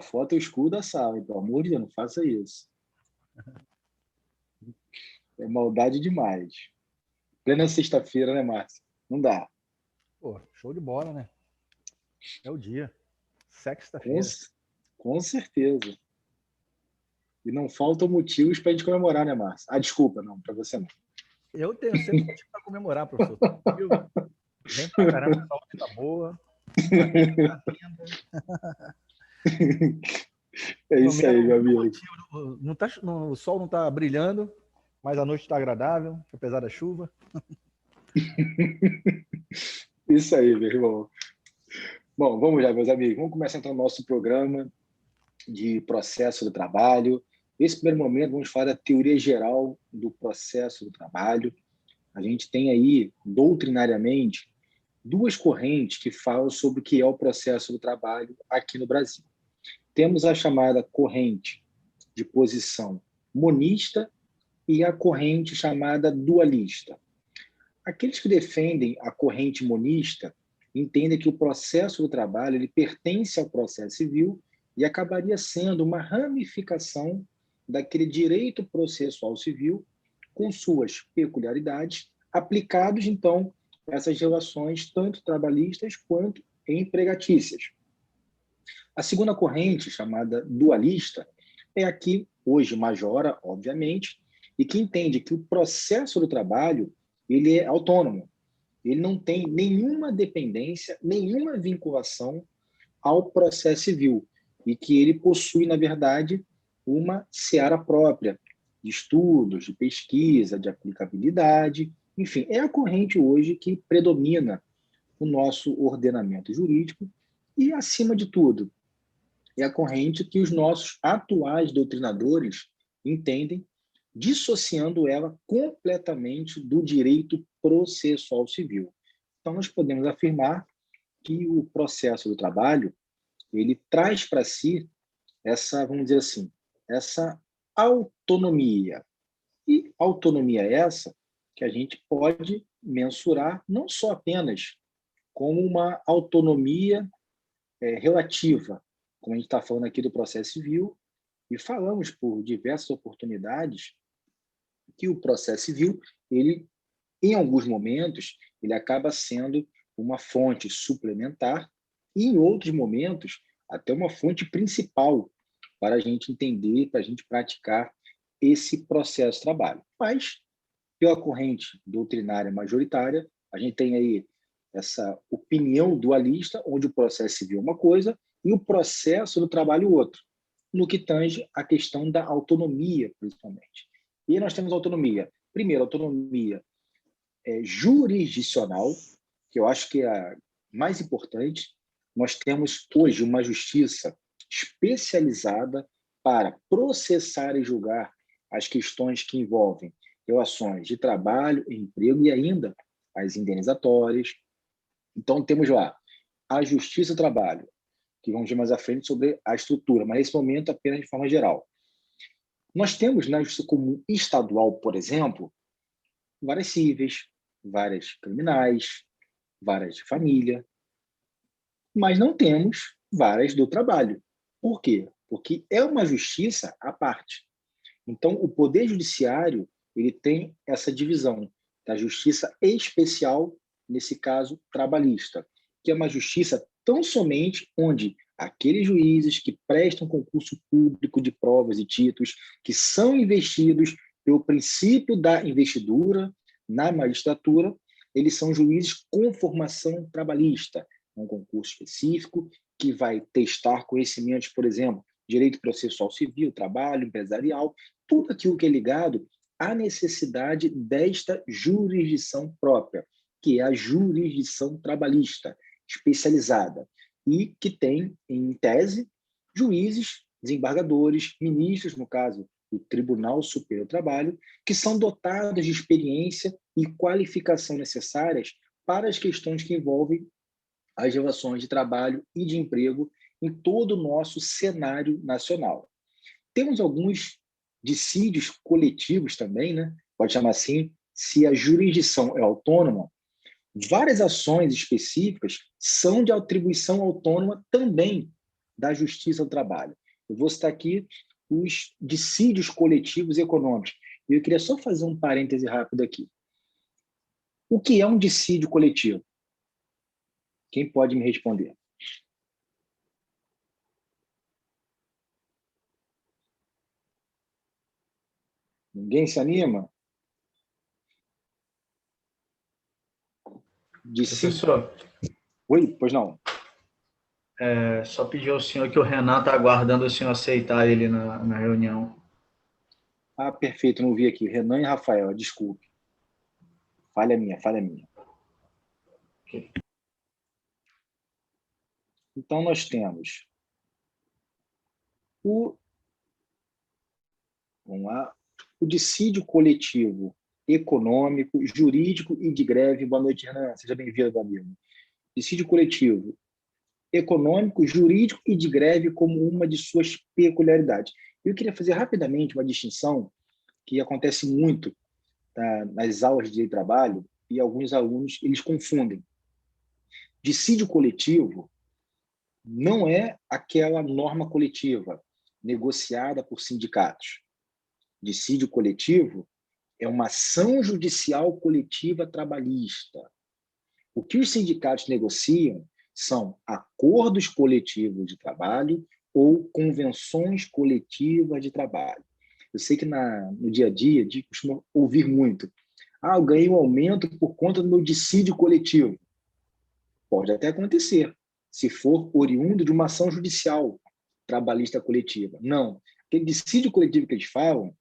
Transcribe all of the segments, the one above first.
foto é o escuro da sala, pelo amor de Deus, não faça isso. É maldade demais. Plena sexta-feira, né, Márcio? Não dá. Pô, show de bola, né? É o dia. Com, Sexta-feira. com certeza. E não faltam motivos para a gente comemorar, né, Márcio? Ah, desculpa, não, para você não. Eu tenho sempre motivo para comemorar, professor. Tranquilo. Bem pra caramba, a saúde tá boa. Família tá linda. É No isso aí, meu mesmo amigo. motivo, não tá, o sol não tá brilhando, mas a noite está agradável, apesar da chuva. Isso aí, meu irmão. Bom, vamos lá, meus amigos. Vamos começar então o nosso programa de processo do trabalho. Nesse primeiro momento, vamos falar da teoria geral do processo do trabalho. A gente tem aí, doutrinariamente, duas correntes que falam sobre o que é o processo do trabalho aqui no Brasil. Temos a chamada corrente de posição monista e a corrente chamada dualista. Aqueles que defendem a corrente monista entendem que o processo do trabalho ele pertence ao processo civil e acabaria sendo uma ramificação daquele direito processual civil com suas peculiaridades, aplicados, então, a essas relações tanto trabalhistas quanto empregatícias. A segunda corrente, chamada dualista, é a que hoje majora, obviamente, e que entende que o processo do trabalho ele é autônomo, ele não tem nenhuma dependência, nenhuma vinculação ao processo civil, e que ele possui, na verdade, uma seara própria de estudos, de pesquisa, de aplicabilidade, enfim, é a corrente hoje que predomina o nosso ordenamento jurídico e, acima de tudo, é a corrente que os nossos atuais doutrinadores entendem, dissociando ela completamente do direito processual civil. Então, nós podemos afirmar que o processo do trabalho ele traz para si essa, vamos dizer assim, essa autonomia. E autonomia essa que a gente pode mensurar não só apenas como uma autonomia relativa, como a gente está falando aqui do processo civil, e falamos por diversas oportunidades que o processo civil, ele, em alguns momentos, ele acaba sendo uma fonte suplementar e, em outros momentos, até uma fonte principal para a gente entender, para a gente praticar esse processo de trabalho. Mas, pela corrente doutrinária majoritária, a gente tem aí essa opinião dualista, onde o processo civil é uma coisa e o processo do trabalho outro, no que tange a questão da autonomia, principalmente. E nós temos autonomia. Primeiro, autonomia jurisdicional, que eu acho que é a mais importante. Nós temos hoje uma justiça especializada para processar e julgar as questões que envolvem relações de trabalho, emprego e ainda as indenizatórias. Então, temos lá a Justiça do Trabalho, que vamos ver mais à frente sobre a estrutura, mas nesse momento apenas de forma geral. Nós temos na Justiça Comum Estadual, por exemplo, várias cíveis, várias criminais, várias de família, mas não temos várias do trabalho. Por quê? Porque é uma justiça à parte. Então, o Poder Judiciário ele tem essa divisão da justiça especial, nesse caso, trabalhista, que é uma justiça tão somente onde aqueles juízes que prestam concurso público de provas e títulos, que são investidos pelo princípio da investidura na magistratura, eles são juízes com formação trabalhista, um concurso específico que vai testar conhecimentos, por exemplo, direito processual civil, trabalho, empresarial, tudo aquilo que é ligado à necessidade desta jurisdição própria, que é a jurisdição trabalhista, especializada, e que tem, em tese, juízes, desembargadores, ministros, no caso, do Tribunal Superior do Trabalho, que são dotados de experiência e qualificação necessárias para as questões que envolvem as relações de trabalho e de emprego em todo o nosso cenário nacional. Temos alguns dissídios coletivos também, né? Pode chamar assim, se a jurisdição é autônoma, várias ações específicas são de atribuição autônoma também da Justiça do Trabalho. Eu vou citar aqui os dissídios coletivos econômicos. E eu queria só fazer um parêntese rápido aqui. O que é um dissídio coletivo? Quem pode me responder? Ninguém se anima? Professor, Oi, pois não. só pedir ao senhor que o Renan está aguardando o senhor aceitar ele na reunião. Ah, perfeito, não vi aqui. Renan e Rafael, desculpe. Falha minha, falha minha. Okay. Então, nós temos vamos lá, o dissídio coletivo econômico, jurídico e de greve. Boa noite, Renan. Seja bem-vindo, amigo. Dissídio coletivo econômico, jurídico e de greve como uma de suas peculiaridades. Eu queria fazer rapidamente uma distinção que acontece muito, tá, nas aulas de trabalho, e alguns alunos eles confundem. Dissídio coletivo não é aquela norma coletiva negociada por sindicatos. Dissídio coletivo é uma ação judicial coletiva trabalhista. O que os sindicatos negociam são acordos coletivos de trabalho ou convenções coletivas de trabalho. Eu sei que no dia a dia, costumo ouvir muito. Ah, eu ganhei um aumento por conta do meu dissídio coletivo. Pode até acontecer, se for oriundo de uma ação judicial trabalhista coletiva. Não. Aquele dissídio coletivo que eles falam,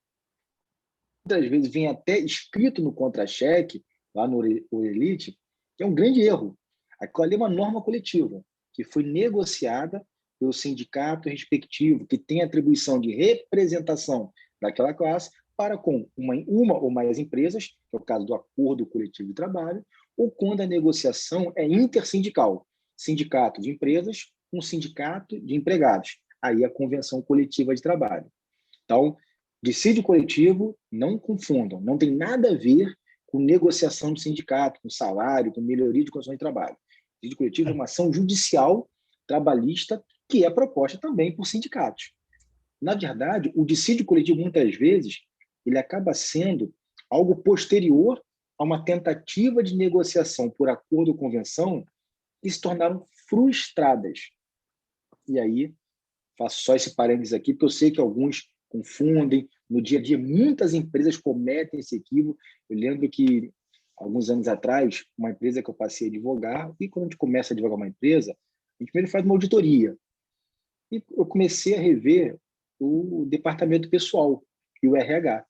muitas vezes vem até escrito no contra-cheque, lá no Elite, que é um grande erro. Aquilo ali é uma norma coletiva, que foi negociada pelo sindicato respectivo, que tem atribuição de representação daquela classe para com uma ou mais empresas, que é o caso do acordo coletivo de trabalho, ou quando a negociação é intersindical, sindicato de empresas com sindicato de empregados. Aí a convenção coletiva de trabalho. Então, dissídio coletivo, não confundam, não tem nada a ver com negociação do sindicato, com salário, com melhoria de condições de trabalho. Dissídio coletivo é uma ação judicial trabalhista que é proposta também por sindicatos. Na verdade, o dissídio coletivo, muitas vezes, ele acaba sendo algo posterior a uma tentativa de negociação por acordo ou convenção que se tornaram frustradas. E aí, faço só esse parênteses aqui, porque eu sei que alguns confundem. No dia a dia, muitas empresas cometem esse equívoco. Eu lembro que, alguns anos atrás, uma empresa que eu passei a advogar, e quando a gente começa a advogar uma empresa, a gente primeiro faz uma auditoria. E eu comecei a rever o departamento pessoal e o RH.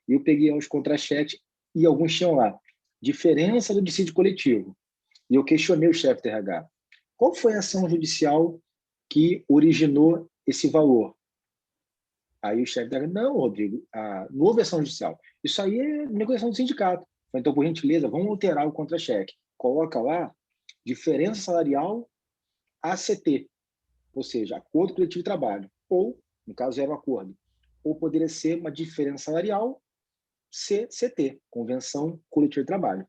E eu peguei os contra-cheques e alguns tinham lá diferença do dissídio coletivo. E eu questionei o chefe do RH. Qual foi a ação judicial que originou esse valor? Aí o chefe da não, Rodrigo, não houve ação judicial. Isso aí é negociação do sindicato. Então, por gentileza, vamos alterar o contra-cheque. Coloca lá diferença salarial ACT, ou seja, acordo coletivo de trabalho. Ou, no caso, era um acordo. Ou poderia ser uma diferença salarial CCT, Convenção Coletiva de Trabalho.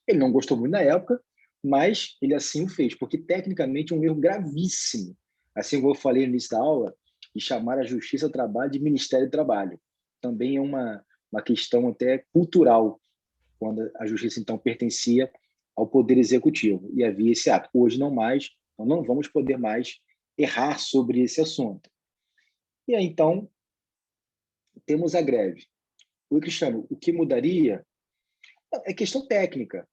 Ele não gostou muito na época, mas ele assim o fez, porque tecnicamente é um erro gravíssimo. Assim como eu falei no início da aula, de chamar a Justiça do Trabalho de Ministério do Trabalho. Também é uma questão até cultural, quando a Justiça, então, pertencia ao Poder Executivo, e havia esse ato. Hoje não mais, então não vamos poder mais errar sobre esse assunto. E aí, então, temos a greve. Oi, Cristiano, o que mudaria? É questão técnica.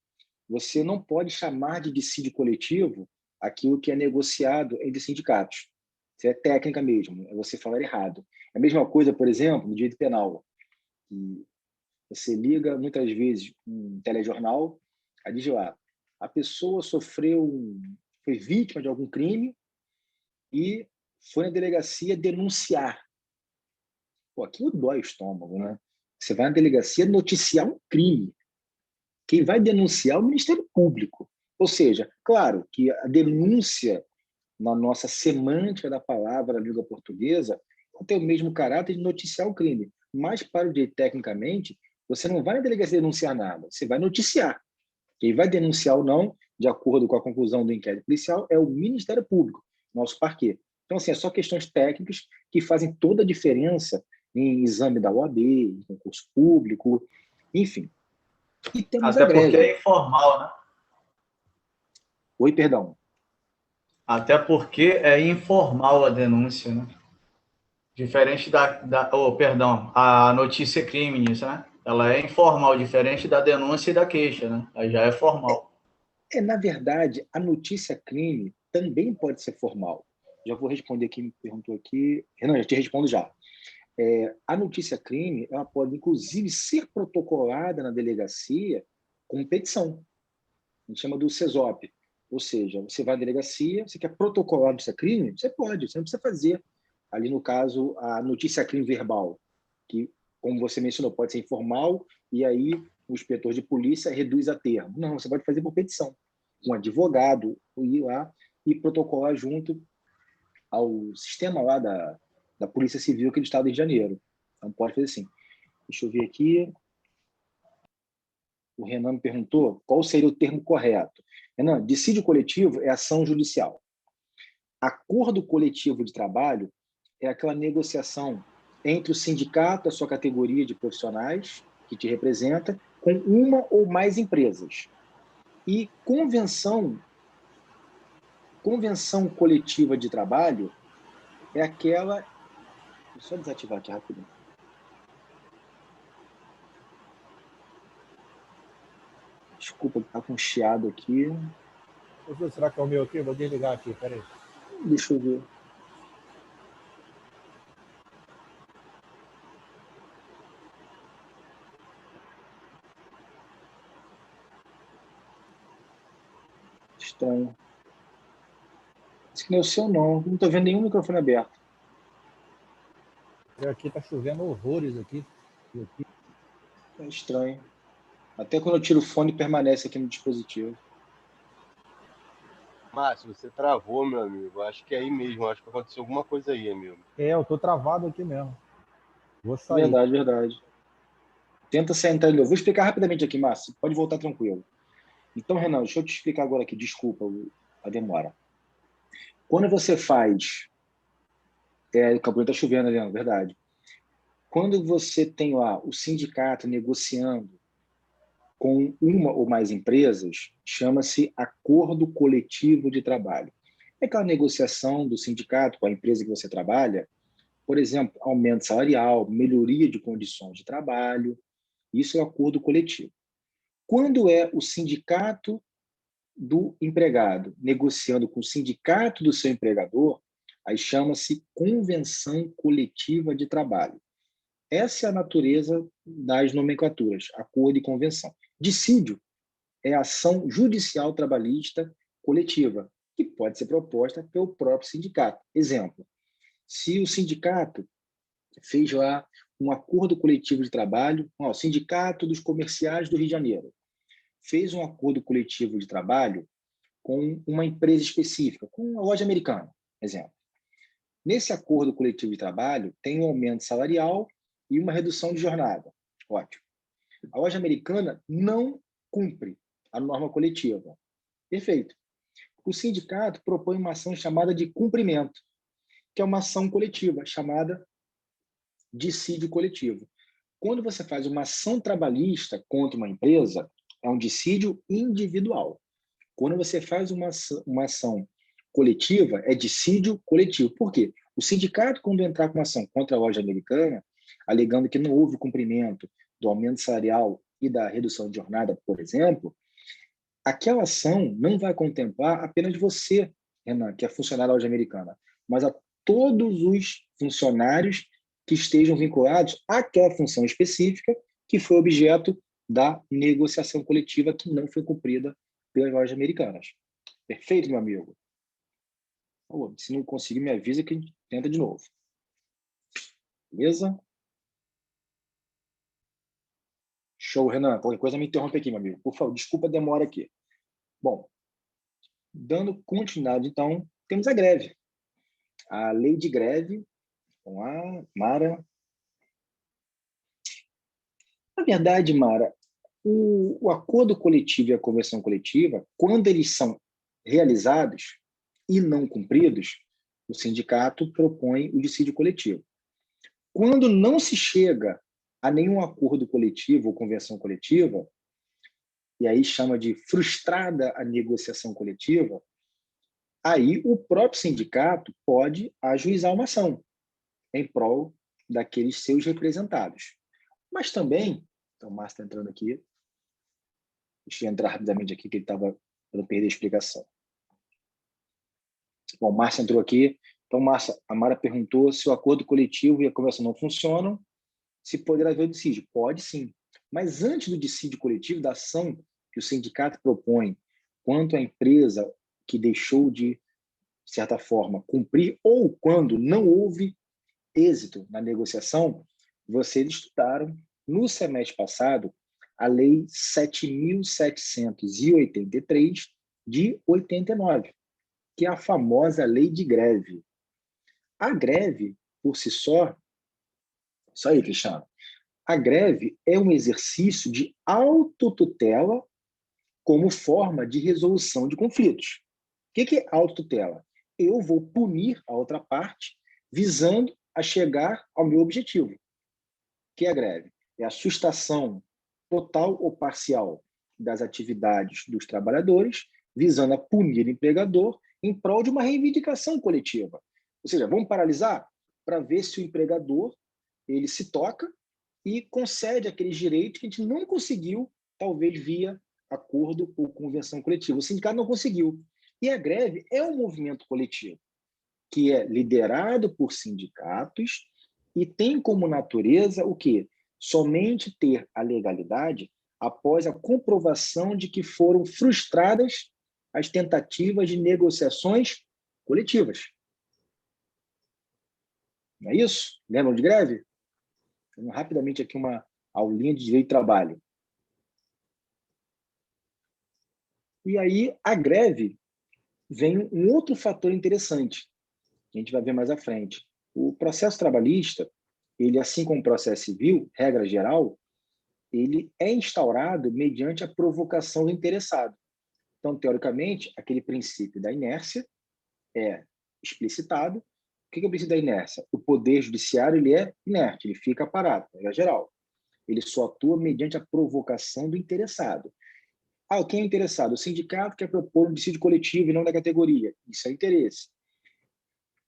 Você não pode chamar de dissídio coletivo aquilo que é negociado entre sindicatos. Isso é técnica mesmo, é você falar errado. É a mesma coisa, por exemplo, no direito penal. Que você liga muitas vezes um telejornal, aí diz lá, a pessoa foi vítima de algum crime e foi na delegacia denunciar. Pô, aquilo dói o estômago, né? Você vai na delegacia noticiar um crime. Quem vai denunciar é o Ministério Público. Ou seja, claro que a denúncia, na nossa semântica da palavra, na língua portuguesa, tem o mesmo caráter de noticiar o crime. Mas, para o direito, tecnicamente, você não vai na delegacia denunciar nada, você vai noticiar. Quem vai denunciar ou não, de acordo com a conclusão do inquérito policial, é o Ministério Público, nosso parquê. Então, assim, é só questões técnicas que fazem toda a diferença em exame da OAB, em concurso público, enfim. E temos a Até porque greve. é informal, né? Oi, perdão. Até porque é informal a denúncia, né? Diferente perdão, a notícia crimes, né? Ela é informal, diferente da denúncia e da queixa, né? Aí já é formal. Na verdade, a notícia crime também pode ser formal. Já vou responder quem me perguntou aqui. Renan, já te respondo já. A notícia crime, ela pode, inclusive, ser protocolada na delegacia com petição. A gente chama do CESOP. Ou seja, você vai à delegacia, você quer protocolar a notícia crime? Você pode, você não precisa fazer. Ali, no caso, a notícia crime verbal, que, como você mencionou, pode ser informal, e aí o inspetor de polícia reduz a termo. Não, você pode fazer por petição. Um advogado ir lá e protocolar junto ao sistema lá da Polícia Civil aqui do Estado do Rio de Janeiro. Então, pode fazer assim. Deixa eu ver aqui. O Renan me perguntou qual seria o termo correto. Renan, dissídio coletivo é ação judicial. Acordo coletivo de trabalho é aquela negociação entre o sindicato, a sua categoria de profissionais, que te representa, com uma ou mais empresas. E convenção coletiva de trabalho é aquela... Deixa eu só desativar aqui rapidinho. Desculpa, está com um chiado aqui. Será que é o meu aqui? Vou desligar aqui, peraí. Deixa eu ver. Estranho. Esse que não é o seu, não. Não estou vendo nenhum microfone aberto. Aqui está chovendo horrores aqui. É estranho. Até quando eu tiro o fone, permanece aqui no dispositivo. Márcio, você travou, meu amigo. Acho que é aí mesmo. Acho que aconteceu alguma coisa aí, amigo. Eu tô travado aqui mesmo. Vou sair. Verdade, verdade. Tenta sentar de novo. Vou explicar rapidamente aqui, Márcio. Pode voltar tranquilo. Então, Renan, deixa eu te explicar agora aqui. Desculpa a demora. Quando você faz... o cabelo está chovendo, Leandro, verdade. Quando você tem lá o sindicato negociando com uma ou mais empresas, chama-se acordo coletivo de trabalho. É aquela negociação do sindicato com a empresa que você trabalha, por exemplo, aumento salarial, melhoria de condições de trabalho, isso é o acordo coletivo. Quando é o sindicato do empregado negociando com o sindicato do seu empregador, aí chama-se convenção coletiva de trabalho. Essa é a natureza das nomenclaturas, acordo e convenção. Dissídio é a ação judicial trabalhista coletiva, que pode ser proposta pelo próprio sindicato. Exemplo, se o sindicato fez lá um acordo coletivo de trabalho, o Sindicato dos Comerciais do Rio de Janeiro fez um acordo coletivo de trabalho com uma empresa específica, com uma loja americana, exemplo. Nesse acordo coletivo de trabalho, tem um aumento salarial e uma redução de jornada. Ótimo. A loja americana não cumpre a norma coletiva. Perfeito. O sindicato propõe uma ação chamada de cumprimento, que é uma ação coletiva, chamada dissídio coletivo. Quando você faz uma ação trabalhista contra uma empresa, é um dissídio individual. Quando você faz uma ação coletiva, é dissídio coletivo. Por quê? O sindicato, quando entrar com uma ação contra a loja americana, alegando que não houve cumprimento do aumento salarial e da redução de jornada, por exemplo, aquela ação não vai contemplar apenas você, Renan, que é funcionário da loja americana, mas a todos os funcionários que estejam vinculados àquela função específica que foi objeto da negociação coletiva que não foi cumprida pelas lojas americanas. Perfeito, meu amigo? Se não conseguir, me avisa que a gente tenta de novo. Beleza? Show, Renan. Qualquer coisa me interrompe aqui, meu amigo. Por favor, desculpa a demora aqui. Bom, dando continuidade, então, temos a greve. A lei de greve. Vamos lá, Mara. Na verdade, Mara, o acordo coletivo e a convenção coletiva, quando eles são realizados e não cumpridos, o sindicato propõe o dissídio coletivo. Quando não se chega a nenhum acordo coletivo ou convenção coletiva, e aí chama de frustrada a negociação coletiva, aí o próprio sindicato pode ajuizar uma ação em prol daqueles seus representados. Mas também, então o Márcio está entrando aqui, deixa eu entrar rapidamente aqui, que ele estava para não perder a explicação. Bom, o Márcio entrou aqui. Então, Márcia, a Mara perguntou se o acordo coletivo e a convenção não funcionam, se poderá haver o dissídio. Pode sim. Mas antes do dissídio coletivo, da ação que o sindicato propõe, quanto à empresa que deixou de certa forma, cumprir, ou quando não houve êxito na negociação, vocês estudaram no semestre passado a Lei 7.783 de 89, que é a famosa lei de greve. A greve, por si só, isso aí, Cristiano, a greve é um exercício de autotutela como forma de resolução de conflitos. O que é autotutela? Eu vou punir a outra parte visando a chegar ao meu objetivo, que é a greve. É a sustação total ou parcial das atividades dos trabalhadores, visando a punir o empregador em prol de uma reivindicação coletiva. Ou seja, vamos paralisar para ver se o empregador ele se toca e concede aqueles direitos que a gente não conseguiu, talvez via acordo ou convenção coletiva. O sindicato não conseguiu. E a greve é um movimento coletivo, que é liderado por sindicatos e tem como natureza o quê? Somente ter a legalidade após a comprovação de que foram frustradas as tentativas de negociações coletivas. Não é isso? Lembram de greve? Vamos rapidamente aqui uma aulinha de direito do trabalho. E aí, a greve vem um outro fator interessante, que a gente vai ver mais à frente. O processo trabalhista, ele, assim como o processo civil, regra geral, ele é instaurado mediante a provocação do interessado. Então, teoricamente, aquele princípio da inércia é explicitado. O que é o princípio da inércia? O poder judiciário ele é inerte, ele fica parado, regra geral. Ele só atua mediante a provocação do interessado. Quem é interessado? O sindicato quer propor um dissídio coletivo e não da categoria. Isso é interesse.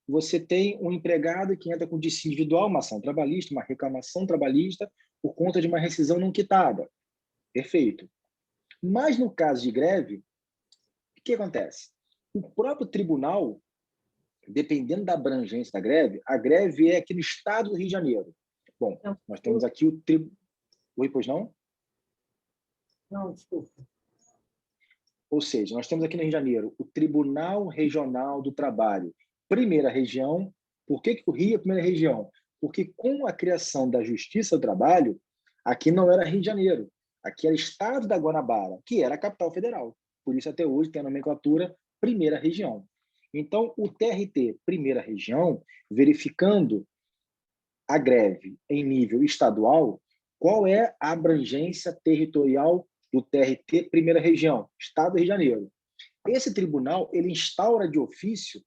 Você tem um empregado que entra com dissídio individual, uma ação trabalhista, uma reclamação trabalhista, por conta de uma rescisão não quitada. Perfeito. Mas no caso de greve, o que acontece? O próprio tribunal, dependendo da abrangência da greve, a greve é aqui no estado do Rio de Janeiro. Bom, nós temos aqui o tribunal. Oi, pois não? Não, desculpa. Ou seja, nós temos aqui no Rio de Janeiro o Tribunal Regional do Trabalho, primeira região. Por que o Rio é a primeira região? Porque com a criação da Justiça do Trabalho, aqui não era Rio de Janeiro, aqui era Estado da Guanabara, que era a capital federal. Por isso, até hoje, tem a nomenclatura primeira região. Então, o TRT, primeira região, verificando a greve em nível estadual, qual é a abrangência territorial do TRT, primeira região, Estado do Rio de Janeiro. Esse tribunal ele instaura de ofício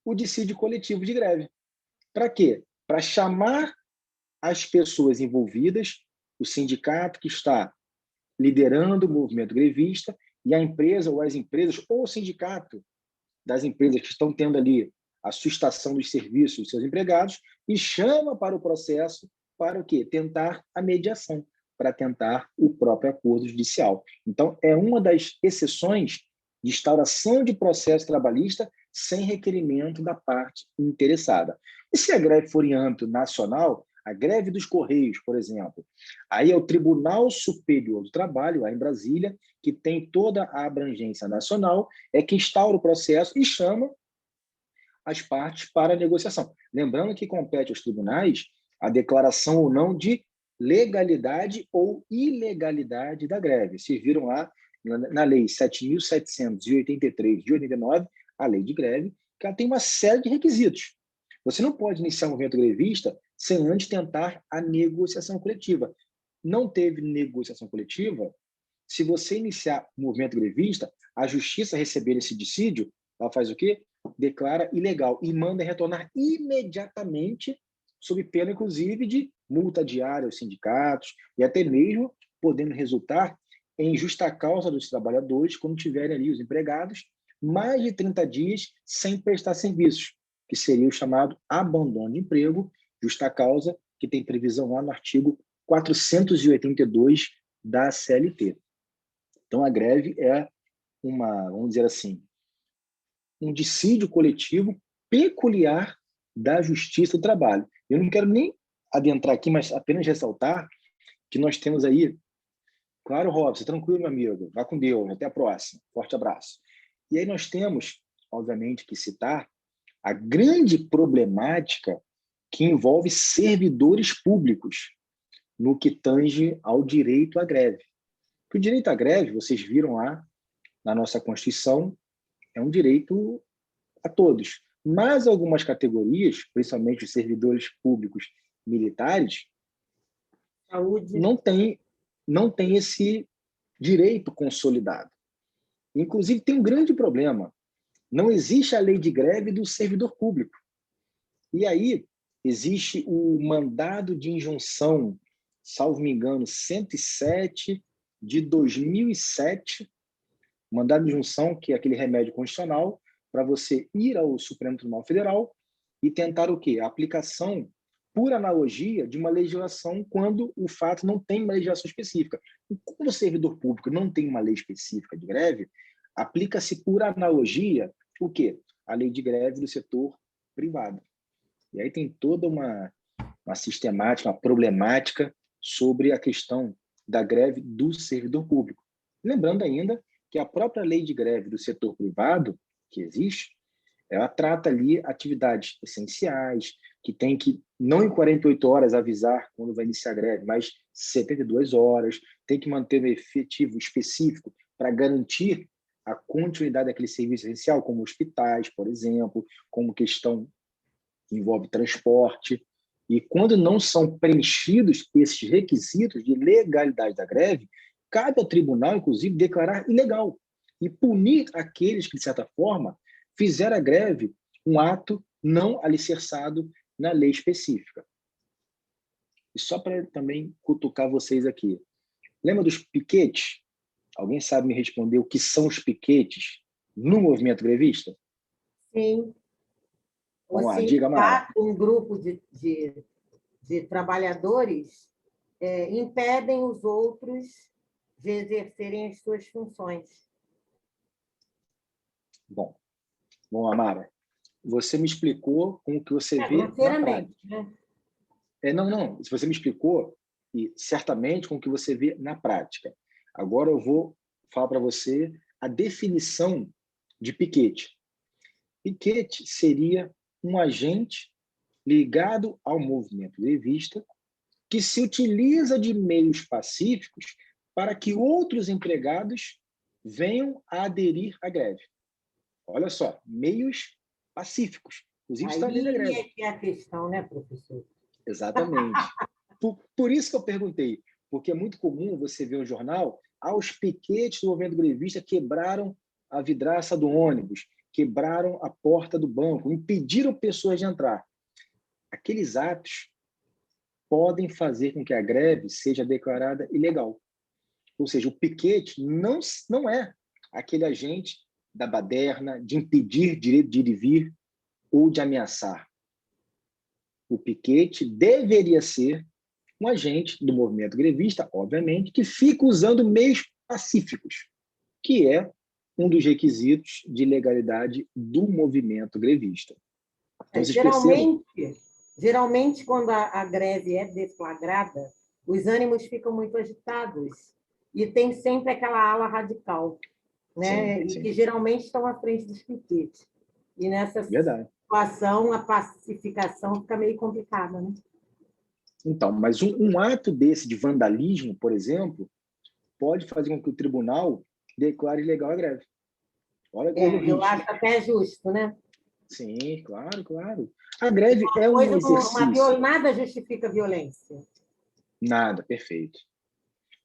o dissídio coletivo de greve. Para quê? Para chamar as pessoas envolvidas, o sindicato que está liderando o movimento grevista e a empresa ou as empresas, ou o sindicato das empresas que estão tendo ali a sustação dos serviços dos seus empregados e chama para o processo para o quê? Tentar a mediação, para tentar o próprio acordo judicial. Então, é uma das exceções de instauração de processo trabalhista sem requerimento da parte interessada. E se a greve for em âmbito nacional, a greve dos Correios, por exemplo, aí é o Tribunal Superior do Trabalho, lá em Brasília, que tem toda a abrangência nacional, é que instaura o processo e chama as partes para a negociação. Lembrando que compete aos tribunais a declaração ou não de legalidade ou ilegalidade da greve. Vocês viram lá na Lei 7.783 de 89, a lei de greve, que ela tem uma série de requisitos. Você não pode iniciar um movimento grevista sem antes tentar a negociação coletiva. Não teve negociação coletiva, se você iniciar um movimento grevista, a justiça receber esse dissídio, ela faz o quê? declara ilegal e manda retornar imediatamente, sob pena, inclusive, de multa diária aos sindicatos e até mesmo podendo resultar em justa causa dos trabalhadores quando tiverem ali os empregados mais de 30 dias sem prestar serviços, que seria o chamado abandono de emprego, justa causa, que tem previsão lá no artigo 482 da CLT. Então, a greve é vamos dizer assim, um dissídio coletivo peculiar da Justiça do Trabalho. Eu não quero nem adentrar aqui, mas apenas ressaltar que nós temos aí, claro, Robson, tranquilo, meu amigo, vá com Deus, até a próxima, forte abraço. E aí nós temos, obviamente, que citar a grande problemática que envolve servidores públicos no que tange ao direito à greve. Porque o direito à greve, vocês viram lá na nossa Constituição, é um direito a todos. Mas algumas categorias, principalmente os servidores públicos militares, Saúde. não tem esse direito consolidado. Inclusive, tem um grande problema. Não existe a lei de greve do servidor público. E aí existe o mandado de injunção, salvo me engano, 107 de 2007, mandado de injunção, que é aquele remédio constitucional, para você ir ao Supremo Tribunal Federal e tentar o quê? A aplicação, por analogia, de uma legislação quando o fato não tem uma legislação específica. E como o servidor público não tem uma lei específica de greve, aplica-se por analogia o quê? A lei de greve do setor privado. E aí tem toda uma sistemática, uma problemática sobre a questão da greve do servidor público. Lembrando ainda que a própria lei de greve do setor privado, que existe, ela trata ali atividades essenciais, que tem que, não em 48 horas, avisar quando vai iniciar a greve, mas 72 horas, tem que manter um efetivo específico para garantir a continuidade daquele serviço essencial, como hospitais, por exemplo, como questão que envolve transporte. E quando não são preenchidos esses requisitos de legalidade da greve, cabe ao tribunal, inclusive, declarar ilegal e punir aqueles que, de certa forma, fizeram a greve um ato não alicerçado na lei específica. E só para também cutucar vocês aqui. Lembra dos piquetes? Alguém sabe me responder o que são os piquetes no movimento grevista? Sim. Vamos lá, diga, Mara. Um grupo de trabalhadores impedem os outros de exercerem as suas funções. Bom, Amara, você me explicou com o que você vê na prática. Né? Não. Se você me explicou, e certamente com o que você vê na prática. Agora eu vou falar para você a definição de piquete. Piquete seria um agente ligado ao movimento grevista que se utiliza de meios pacíficos para que outros empregados venham a aderir à greve. Olha só, meios pacíficos. Inclusive, está ali na greve. Aí é a questão, né, professor? Exatamente. Por isso que eu perguntei, porque é muito comum você ver no jornal, os piquetes do movimento grevista quebraram a vidraça do ônibus, quebraram a porta do banco, impediram pessoas de entrar. Aqueles atos podem fazer com que a greve seja declarada ilegal. Ou seja, o piquete não é aquele agente da baderna de impedir direito de ir e vir ou de ameaçar. O piquete deveria ser um agente do movimento grevista, obviamente, que fica usando meios pacíficos, que é um dos requisitos de legalidade do movimento grevista. Então, geralmente, quando a greve é deflagrada, os ânimos ficam muito agitados e tem sempre aquela ala radical, né? Sim. E que geralmente estão à frente dos piquetes. E nessa situação, a pacificação fica meio complicada, né? Então, mas um ato desse de vandalismo, por exemplo, pode fazer com que o tribunal declare ilegal a greve. Olha, eu acho até justo, né? Sim, claro. A greve é um exercício. Nada justifica violência. Nada, perfeito.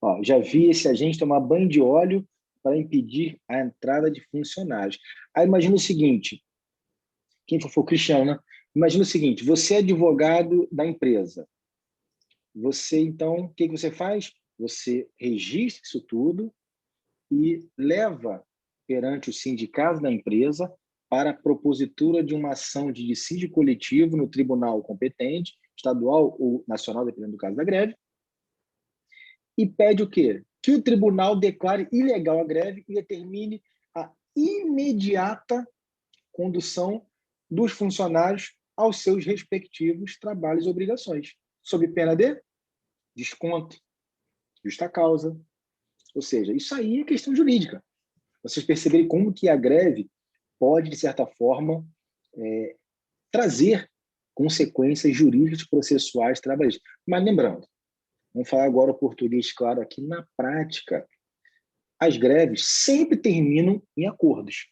Ó, já vi esse agente tomar banho de óleo para impedir a entrada de funcionários. Aí imagina o seguinte, quem foi o Cristiano, né? Imagina o seguinte, você é advogado da empresa. Você, então, o que você faz? Você registra isso tudo e leva perante o sindicato da empresa para a propositura de uma ação de dissídio coletivo no tribunal competente, estadual ou nacional, dependendo do caso da greve, e pede o quê? Que o tribunal declare ilegal a greve e determine a imediata condução dos funcionários aos seus respectivos trabalhos e obrigações, sob pena de desconto, justa causa. Ou seja, isso aí é questão jurídica. Vocês perceberem como que a greve pode, de certa forma, trazer consequências jurídicas, processuais, trabalhistas. Mas lembrando, vamos falar agora o português claro aqui, na prática, as greves sempre terminam em acordos.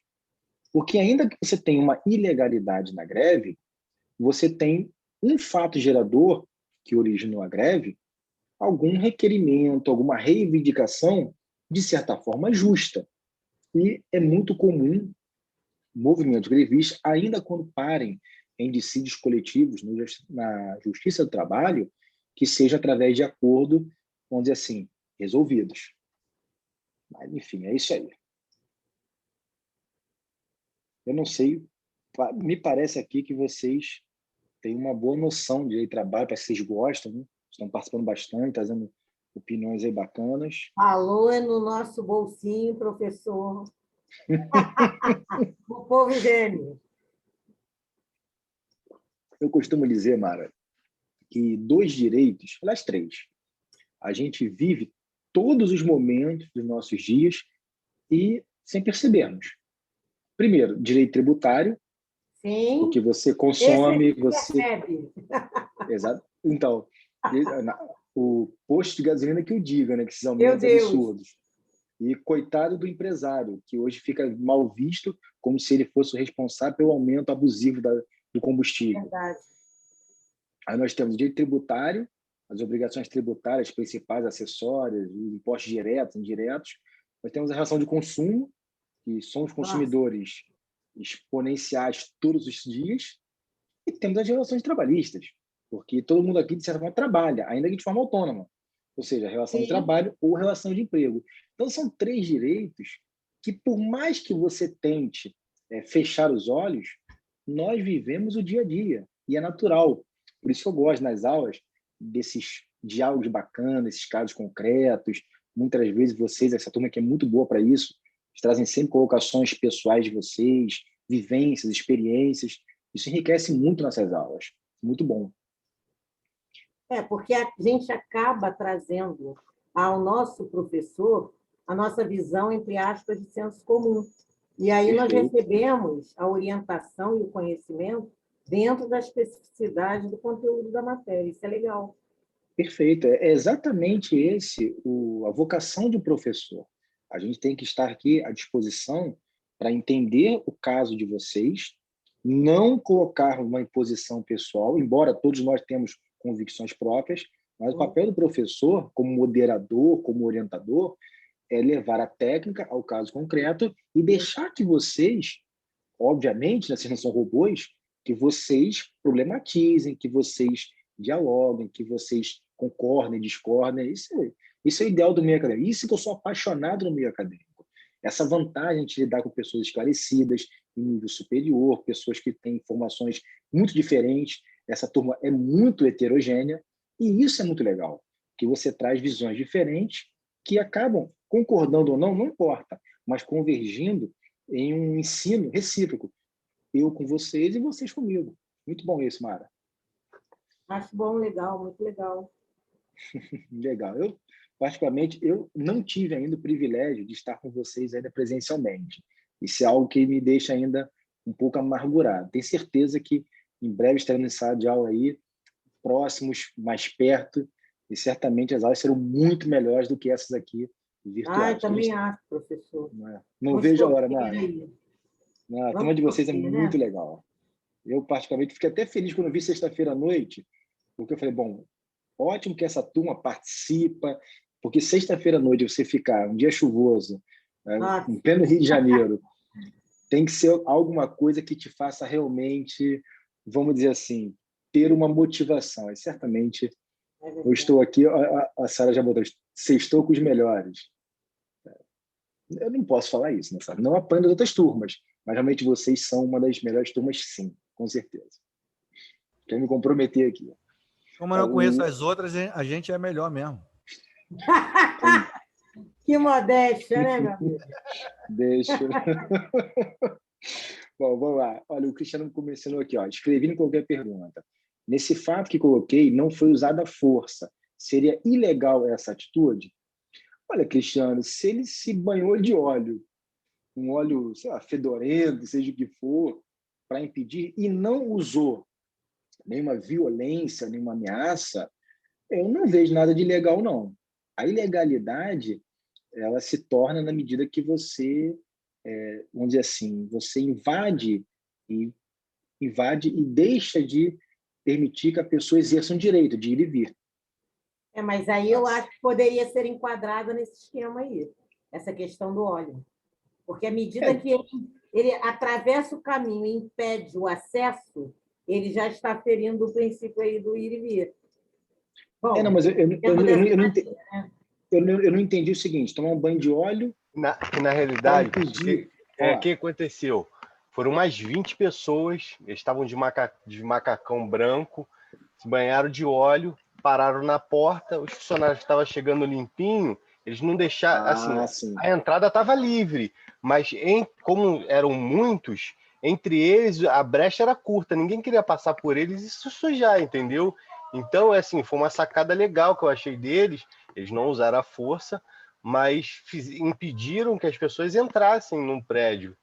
Porque ainda que você tenha uma ilegalidade na greve, você tem um fato gerador que originou a greve, algum requerimento, alguma reivindicação, de certa forma, justa. E é muito comum movimentos grevistas, ainda quando parem em dissídios coletivos na Justiça do Trabalho, que seja através de acordo, vamos dizer assim, resolvidos. Mas, enfim, é isso aí. Eu não sei, me parece aqui que vocês têm uma boa noção de direito de trabalho, parece que vocês gostam, né? Estão participando bastante, trazendo opiniões aí bacanas. Falou é no nosso bolsinho, professor. O povo gênio. Eu costumo dizer, Mara, que 2 direitos, aliás, 3, a gente vive todos os momentos dos nossos dias e sem percebermos. Primeiro, direito tributário, Sim. porque você consome, você percebe. Exato. Então, o posto de gasolina que eu diga, né, que esses aumentos absurdos. E coitado do empresário, que hoje fica mal visto como se ele fosse o responsável pelo aumento abusivo do combustível. Verdade. Aí nós temos o direito tributário, as obrigações tributárias principais, acessórias, os impostos diretos, indiretos. Nós temos a relação de consumo, que somos consumidores exponenciais todos os dias, e temos as relações trabalhistas, porque todo mundo aqui, de certa forma, trabalha, ainda que de forma autônoma, ou seja, relação de trabalho ou relação de emprego. Então, são 3 direitos que, por mais que você tente fechar os olhos, nós vivemos o dia a dia, e é natural. Por isso que eu gosto, nas aulas, desses diálogos bacanas, esses casos concretos. Muitas vezes vocês, essa turma que é muito boa para isso, trazem sempre colocações pessoais de vocês, vivências, experiências. Isso enriquece muito nossas aulas. Muito bom. Porque a gente acaba trazendo ao nosso professor a nossa visão, entre aspas, de senso comum. E aí nós recebemos a orientação e o conhecimento dentro da especificidade do conteúdo da matéria. Isso é legal. Perfeito. É exatamente a vocação de um professor. A gente tem que estar aqui à disposição para entender o caso de vocês, não colocar uma imposição pessoal, embora todos nós temos convicções próprias, mas o papel do professor, como moderador, como orientador, é levar a técnica ao caso concreto e deixar que vocês, obviamente, vocês não são robôs, que vocês problematizem, que vocês dialoguem, que vocês concordem, discordem. Isso é o ideal do meio acadêmico. Isso que eu sou apaixonado no meio acadêmico. Essa vantagem de lidar com pessoas esclarecidas, em nível superior, pessoas que têm informações muito diferentes. Essa turma é muito heterogênea e isso é muito legal, que você traz visões diferentes que acabam concordando ou não, não importa, mas convergindo em um ensino recíproco. Eu com vocês e vocês comigo. Muito bom isso, Mara. Acho bom, legal, muito legal. Legal. Eu, particularmente, eu não tive ainda o privilégio de estar com vocês ainda presencialmente. Isso é algo que me deixa ainda um pouco amargurado. Tenho certeza que em breve estaremos em sala de aula aí, próximos, mais perto, e certamente as aulas serão muito melhores do que essas aqui virtuais. Eu também acho, professor. Não vejo a hora, Mara. A turma de vocês é muito legal. Eu, particularmente, fiquei até feliz quando vi sexta-feira à noite, porque eu falei, bom, ótimo que essa turma participa, porque sexta-feira à noite você ficar um dia chuvoso, em pleno Rio de Janeiro, tem que ser alguma coisa que te faça realmente, vamos dizer assim, ter uma motivação. E certamente eu estou aqui, a Sara já botou, sextou com os melhores. Eu não posso falar isso, né, Sara? Não apanho das outras turmas, mas realmente vocês são uma das melhores turmas, sim, com certeza. Quero me comprometer aqui. Como eu não conheço as outras, a gente é melhor mesmo. Que modéstia, né, meu amigo? Deixa. Bom, vamos lá. Olha, o Cristiano começou aqui, ó. Escrevi em qualquer pergunta. Nesse fato que coloquei, não foi usada a força. Seria ilegal essa atitude? Olha, Cristiano, se ele se banhou de óleo, um óleo, sei lá, fedorento, seja o que for, para impedir, e não usou nenhuma violência, nenhuma ameaça, eu não vejo nada de ilegal, não. A ilegalidade, ela se torna na medida que você, vamos dizer assim, você invade e deixa de permitir que a pessoa exerça um direito de ir e vir. Mas aí eu acho que poderia ser enquadrada nesse esquema aí, essa questão do óleo. Porque à medida que ele atravessa o caminho e impede o acesso, ele já está ferindo o princípio aí do ir e vir. Bom, não, mas eu não entendi o seguinte, tomar um banho de óleo... Na realidade, o que aconteceu? Foram umas 20 pessoas, eles estavam de macacão branco, se banharam de óleo, pararam na porta, os funcionários estavam chegando limpinho, eles não deixaram, assim, a entrada estava livre, mas como eram muitos, entre eles a brecha era curta, ninguém queria passar por eles e se sujar, entendeu? Então, assim, foi uma sacada legal que eu achei deles, eles não usaram a força, mas impediram que as pessoas entrassem num prédio.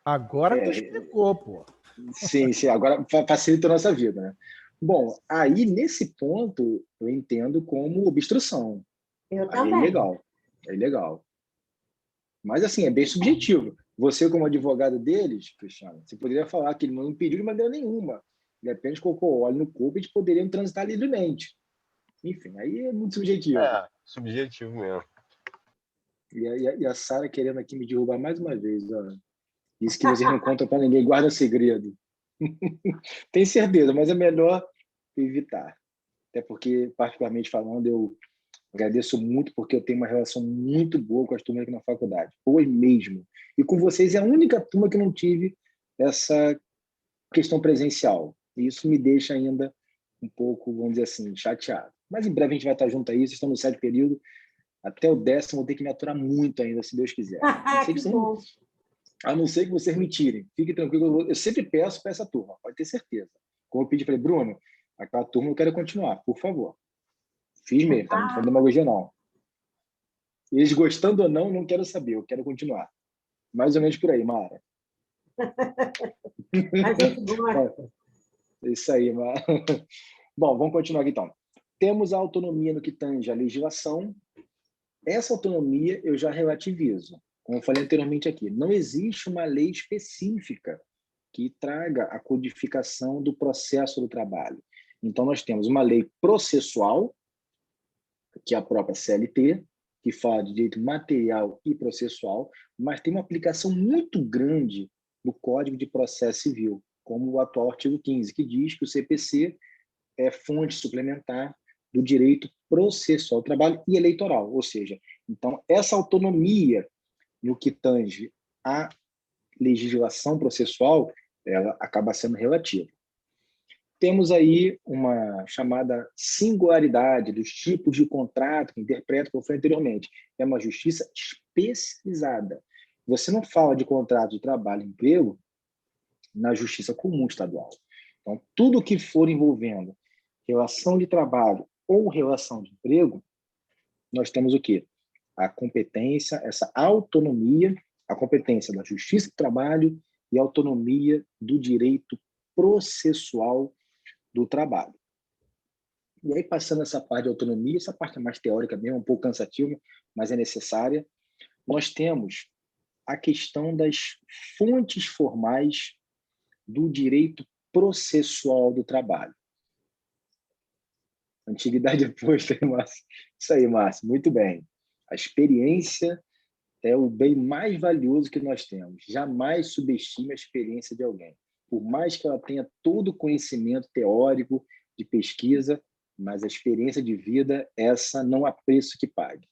Agora tu explicou, pô. Sim, agora facilita a nossa vida, né? Bom, aí nesse ponto eu entendo como obstrução. Eu aí também. É ilegal. Mas assim, é bem subjetivo. Você, como advogado deles, Cristiano, você poderia falar que ele não impediu de maneira nenhuma. Ele apenas colocou óleo no corpo e eles poderiam transitar livremente. Enfim, aí é muito subjetivo. Subjetivo mesmo. E a Sara querendo aqui me derrubar mais uma vez. Ó. Isso que vocês não contam para ninguém, guarda segredo. Tenho certeza, mas é melhor evitar. Até porque, particularmente falando, eu agradeço muito porque eu tenho uma relação muito boa com as turmas aqui na faculdade. Boa mesmo. E com vocês é a única turma que eu não tive essa questão presencial. E isso me deixa ainda um pouco, vamos dizer assim, chateado. Mas em breve a gente vai estar junto aí. Vocês estão no 7º período. Até o 10º vou ter que me aturar muito ainda, se Deus quiser. A não ser que vocês me tirem. Fique tranquilo. Eu sempre peço para essa turma, pode ter certeza. Como eu pedi, falei, Bruno, aquela turma eu quero continuar, por favor. Fiz mesmo, tá? Não estou falando demagogia, não. Eles gostando ou não, não quero saber, eu quero continuar. Mais ou menos por aí, Mara. A gente gosta. Isso aí, Mara. Bom, vamos continuar aqui então. Temos a autonomia no que tange à legislação. Essa autonomia eu já relativizo. Como eu falei anteriormente aqui, não existe uma lei específica que traga a codificação do processo do trabalho. Então, nós temos uma lei processual, que é a própria CLT, que fala de direito material e processual, mas tem uma aplicação muito grande do Código de Processo Civil, como o atual artigo 15, que diz que o CPC é fonte suplementar do direito processual do trabalho e eleitoral, ou seja, então, essa autonomia no que tange à legislação processual, ela acaba sendo relativa. Temos aí uma chamada singularidade dos tipos de contrato que interpreto, como foi anteriormente. É uma justiça especializada. Você não fala de contrato de trabalho e emprego na justiça comum estadual. Então, tudo que for envolvendo relação de trabalho ou relação de emprego, nós temos o quê? A competência, essa autonomia, a competência da justiça do trabalho e a autonomia do direito processual do trabalho. E aí, passando essa parte de autonomia, essa parte é mais teórica mesmo, um pouco cansativa, mas é necessária, nós temos a questão das fontes formais do direito processual do trabalho. Antiguidade é posta, Márcio. Isso aí, Márcio, muito bem. A experiência é o bem mais valioso que nós temos. Jamais subestime a experiência de alguém. Por mais que ela tenha todo o conhecimento teórico de pesquisa, mas a experiência de vida, essa não há preço que pague.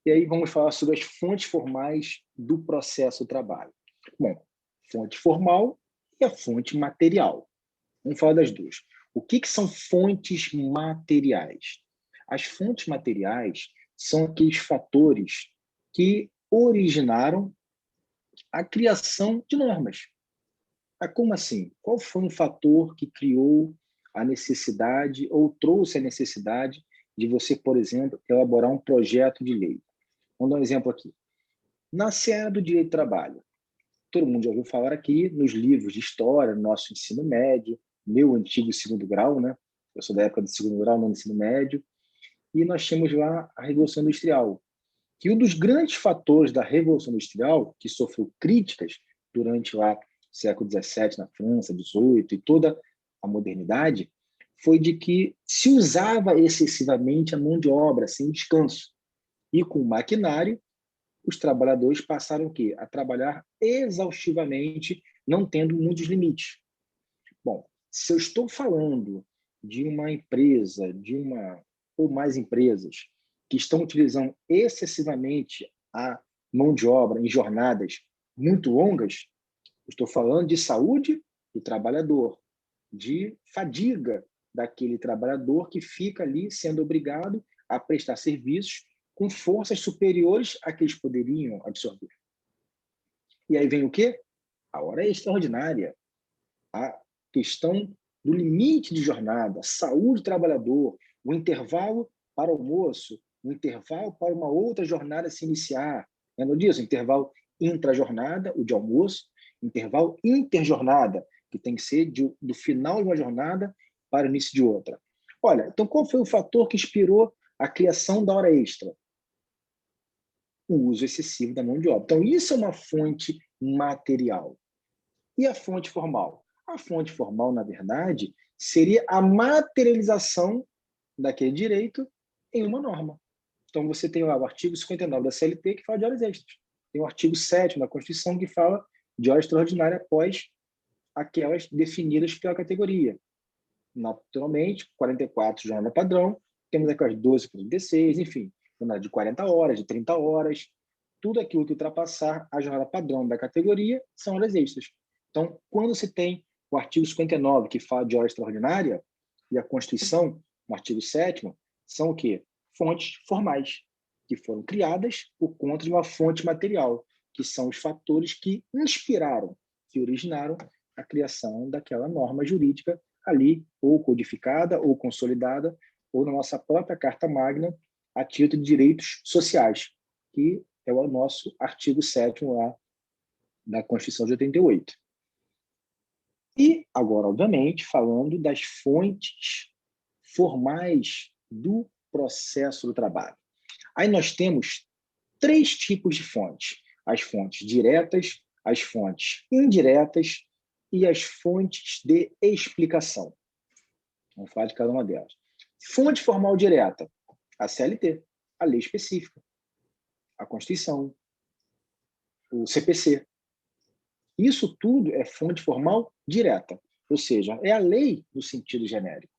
E aí vamos falar sobre as fontes formais do processo do trabalho. Bom, fonte formal e a fonte material. Vamos falar das duas. O que são fontes materiais? As fontes materiais são aqueles fatores que originaram a criação de normas. Como assim? Qual foi um fator que criou a necessidade ou trouxe a necessidade de você, por exemplo, elaborar um projeto de lei? Vamos dar um exemplo aqui. Na seara do direito do trabalho, todo mundo já ouviu falar aqui nos livros de história, no nosso ensino médio, meu antigo segundo grau, né? Eu sou da época do segundo grau, no ensino médio, e nós tínhamos lá a Revolução Industrial, que um dos grandes fatores da Revolução Industrial, que sofreu críticas durante lá o século XVII na França, XVIII e toda a modernidade, foi de que se usava excessivamente a mão de obra, sem descanso. E com o maquinário, os trabalhadores passaram o quê? A trabalhar exaustivamente, não tendo muitos limites. Bom, se eu estou falando de uma empresa, de uma ou mais empresas que estão utilizando excessivamente a mão de obra em jornadas muito longas, eu estou falando de saúde do trabalhador, de fadiga daquele trabalhador que fica ali sendo obrigado a prestar serviços com forças superiores a que eles poderiam absorver. E aí vem o quê? A hora extraordinária, a questão do limite de jornada, saúde do trabalhador, o intervalo para o almoço, o intervalo para uma outra jornada se iniciar. Lembra disso? Intervalo intra-jornada, o de almoço, intervalo interjornada, que tem que ser do final de uma jornada para o início de outra. Olha, então qual foi o fator que inspirou a criação da hora extra? O uso excessivo da mão de obra. Então, isso é uma fonte material. E a fonte formal? A fonte formal, na verdade, seria a materialização daquele direito em uma norma. Então, você tem lá o artigo 59 da CLT, que fala de horas extras. Tem o artigo 7º da Constituição, que fala de hora extraordinária após aquelas definidas pela categoria. Naturalmente, 44 jornada padrão, temos aquelas 12 por 36, enfim, de 40 horas, de 30 horas, tudo aquilo que ultrapassar a jornada padrão da categoria são horas extras. Então, quando se tem o artigo 59, que fala de hora extraordinária, e a Constituição, no artigo 7º, são o quê? Fontes formais, que foram criadas por conta de uma fonte material, que são os fatores que inspiraram, que originaram a criação daquela norma jurídica ali, ou codificada, ou consolidada, ou na nossa própria Carta Magna, a título de direitos sociais, que é o nosso artigo 7º lá da Constituição de 88. E agora, obviamente, falando das fontes formais do processo do trabalho. Aí nós temos 3 tipos de fontes: as fontes diretas, as fontes indiretas e as fontes de explicação. Vamos falar de cada uma delas. Fonte formal direta: a CLT, a lei específica, a Constituição, o CPC. Isso tudo é fonte formal direta, ou seja, é a lei no sentido genérico.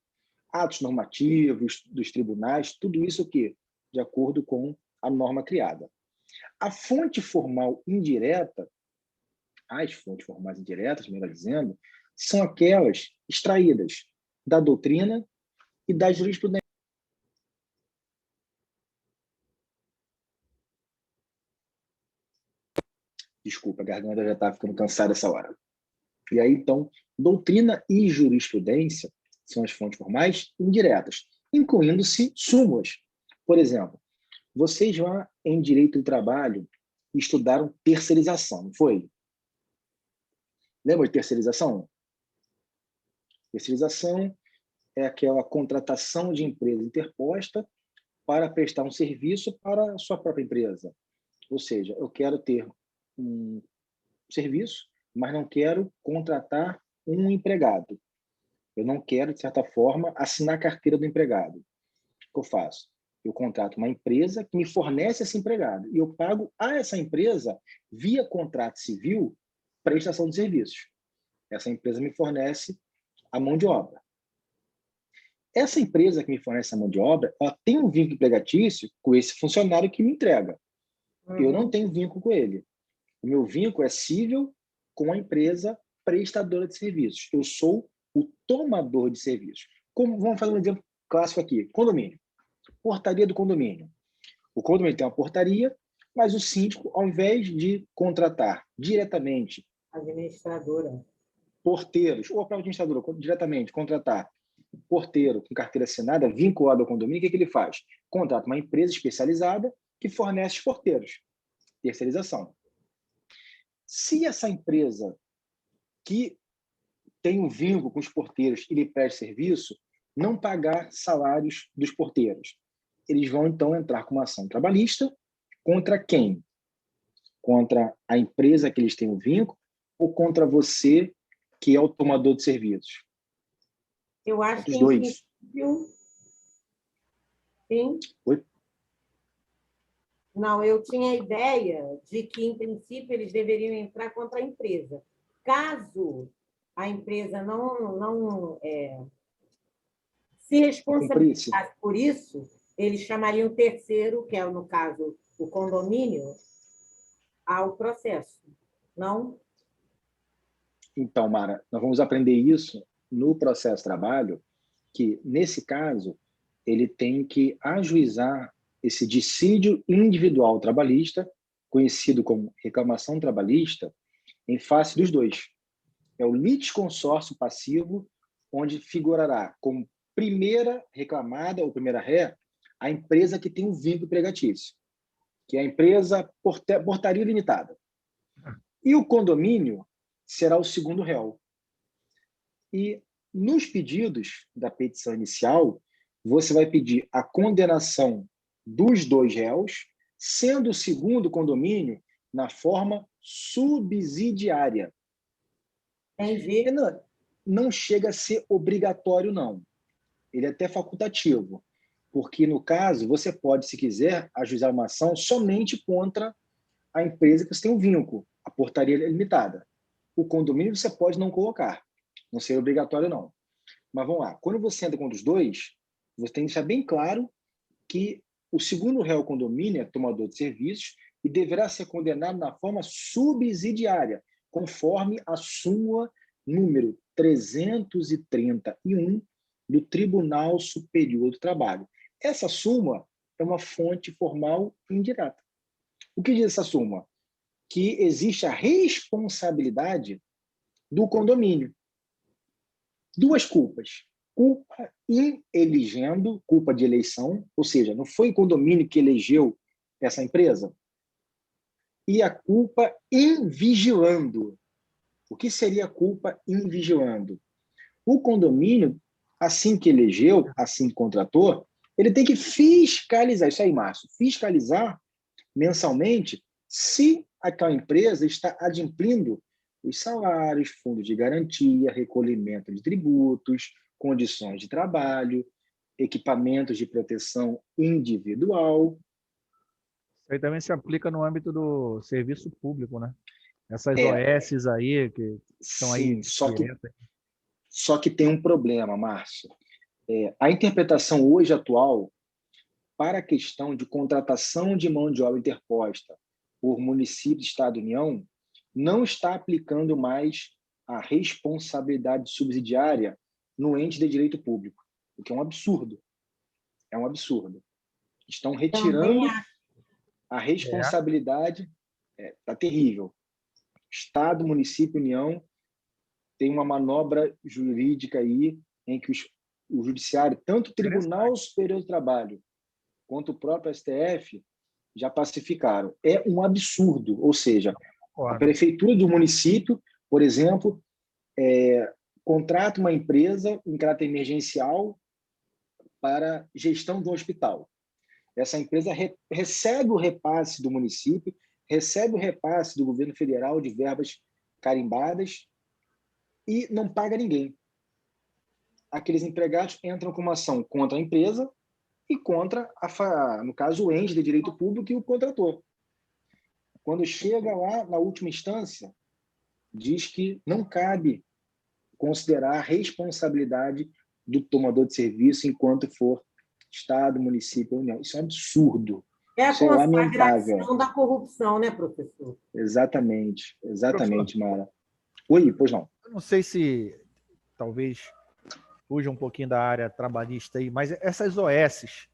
Atos normativos dos tribunais, tudo isso aqui, de acordo com a norma criada. A fonte formal indireta, as fontes formais indiretas, melhor dizendo, são aquelas extraídas da doutrina e da jurisprudência. Desculpa, a garganta já está ficando cansada essa hora. E aí, então, doutrina e jurisprudência são as fontes formais indiretas, incluindo-se súmulas. Por exemplo, vocês lá em Direito do Trabalho estudaram terceirização, não foi? Lembra de terceirização? Terceirização é aquela contratação de empresa interposta para prestar um serviço para a sua própria empresa. Ou seja, eu quero ter um serviço, mas não quero contratar um empregado. Eu não quero, de certa forma, assinar a carteira do empregado. O que eu faço? Eu contrato uma empresa que me fornece esse empregado e eu pago a essa empresa, via contrato civil, prestação de serviços. Essa empresa me fornece a mão de obra. Essa empresa que me fornece a mão de obra, ela tem um vínculo empregatício com esse funcionário que me entrega. Eu não tenho vínculo com ele. O meu vínculo é civil com a empresa prestadora de serviços. Eu sou o tomador de serviços. Vamos fazer um exemplo clássico aqui. Condomínio. Portaria do condomínio. O condomínio tem uma portaria, mas o síndico, ao invés de contratar diretamente administradora, porteiros, ou a própria administradora diretamente contratar porteiro com carteira assinada vinculado ao condomínio, o que ele faz? Contrata uma empresa especializada que fornece os porteiros. Terceirização. Se essa empresa que tem um vínculo com os porteiros e lhe presta serviço não pagar salários dos porteiros, eles vão, então, entrar com uma ação trabalhista contra quem? Contra a empresa que eles têm um vínculo ou contra você, que é o tomador de serviços? Eu acho que, os dois. Sim. Oi? Não, eu tinha a ideia de que, em princípio, eles deveriam entrar contra a empresa. Caso a empresa não se responsabilizasse por isso, eles chamariam o terceiro, que é, no caso, o condomínio, ao processo. Não? Então, Mara, nós vamos aprender isso no processo de trabalho, que, nesse caso, ele tem que ajuizar esse dissídio individual trabalhista, conhecido como reclamação trabalhista, em face dos dois. É o litisconsórcio passivo, onde figurará como primeira reclamada ou primeira ré a empresa que tem um vínculo empregatício, que é a empresa Portaria Limitada. E o condomínio será o segundo réu. E nos pedidos da petição inicial, você vai pedir a condenação dos dois réus, sendo o segundo condomínio na forma subsidiária. Entendi. Não chega a ser obrigatório, não. Ele é até facultativo, porque, no caso, você pode, se quiser, ajuizar uma ação somente contra a empresa que você tem um vínculo, a portaria limitada. O condomínio você pode não colocar, não ser obrigatório, não. Mas vamos lá, quando você entra contra os dois, você tem que deixar bem claro que o segundo réu condomínio é tomador de serviços e deverá ser condenado na forma subsidiária, conforme a súmula número 331 do Tribunal Superior do Trabalho. Essa súmula é uma fonte formal indireta. O que diz essa súmula? Que existe a responsabilidade do condomínio. Duas culpas. Culpa in elegendo, culpa de eleição, ou seja, não foi o condomínio que elegeu essa empresa, e a culpa em vigilando. O que seria a culpa em vigilando? O condomínio, assim que elegeu, assim que contratou, ele tem que fiscalizar, isso aí, Márcio, fiscalizar mensalmente se aquela empresa está adimplindo os salários, fundos de garantia, recolhimento de tributos, condições de trabalho, equipamentos de proteção individual. Isso aí também se aplica no âmbito do serviço público, né? Essas OS aí que estão aí. Só que tem um problema, Márcio. A interpretação hoje atual para a questão de contratação de mão de obra interposta por município, Estado e União não está aplicando mais a responsabilidade subsidiária no ente de direito público, o que é um absurdo. É um absurdo. Estão retirando a responsabilidade. Está terrível. Estado, município, União tem uma manobra jurídica aí em que o judiciário, tanto o Tribunal Superior do Trabalho quanto o próprio STF, já pacificaram. É um absurdo. Ou seja, a prefeitura do município, por exemplo, contrata uma empresa em caráter emergencial para gestão do hospital. Essa empresa recebe o repasse do município, recebe o repasse do governo federal de verbas carimbadas e não paga ninguém. Aqueles empregados entram com uma ação contra a empresa e contra, no caso, o ente de direito público e o contrator. Quando chega lá, na última instância, diz que não cabe considerar a responsabilidade do tomador de serviço enquanto for Estado, município ou União. Isso é um absurdo. É a Isso é lamentável. consagração da corrupção, né, professor? Exatamente, Mara. Oi, pois não. Eu não sei se talvez fuja um pouquinho da área trabalhista aí, mas essas OSs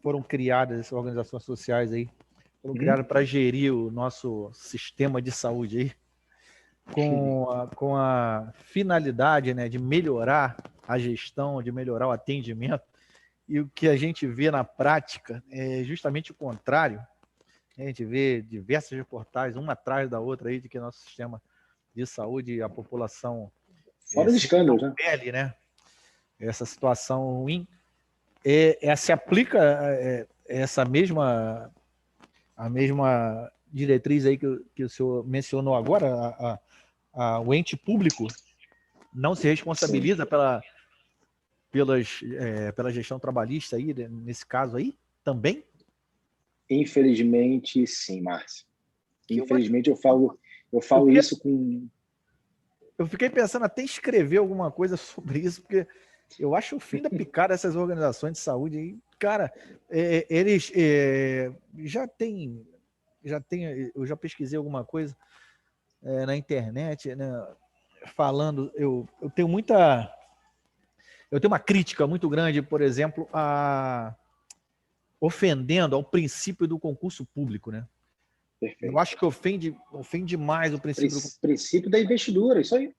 foram criadas, essas organizações sociais aí, foram criadas para gerir o nosso sistema de saúde aí, com a finalidade, né, de melhorar a gestão, de melhorar o atendimento. E o que a gente vê na prática é justamente o contrário. A gente vê diversas reportagens, uma atrás da outra, aí, de que nosso sistema de saúde, a população... Fora de escândalos, né? Pele, né? Essa situação ruim. Se aplica essa mesma diretriz aí que o senhor mencionou agora, o ente público não se responsabiliza pela gestão trabalhista aí, nesse caso aí, também? Infelizmente, sim, Márcio. Infelizmente, eu falo isso com... Eu fiquei pensando até em escrever alguma coisa sobre isso, porque eu acho o fim da picada essas organizações de saúde aí. Cara, eles já tem, eu já pesquisei alguma coisa na internet, né, falando, eu tenho uma crítica muito grande, por exemplo, ofendendo ao princípio do concurso público, né? Perfeito. Eu acho que ofende mais o princípio da investidura, isso aí.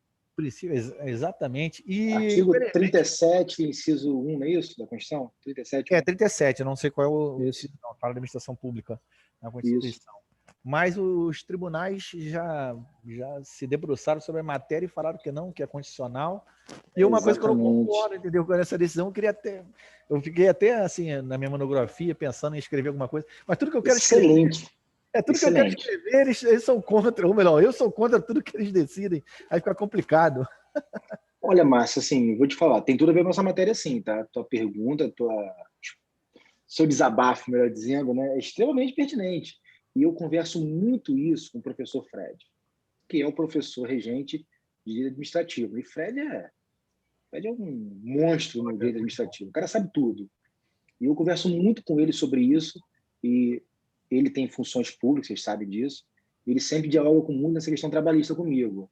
Exatamente. E artigo 37, inciso 1, não é isso, da Constituição? 37. 37, eu não sei qual é o inciso, não, fala da administração pública na Constituição. Isso. Mas os tribunais já se debruçaram sobre a matéria e falaram que não, que é constitucional. E uma coisa que eu não concordo, entendeu? Com essa decisão, eu fiquei até assim, na minha monografia, pensando em escrever alguma coisa, mas tudo que eu quero escrever... tudo que eu quero escrever, eles são contra, ou melhor, eu sou contra tudo que eles decidem, aí fica complicado. Olha, Márcio, assim, vou te falar, tem tudo a ver com essa matéria, sim, tá? Tua pergunta, seu desabafo, melhor dizendo, né, é extremamente pertinente. E eu converso muito isso com o professor Fred, que é o professor regente de direito administrativo. E Fred é um monstro no direito administrativo, o cara sabe tudo. E eu converso muito com ele sobre isso, e ele tem funções públicas, vocês sabem disso, e ele sempre dialoga muito nessa questão trabalhista comigo.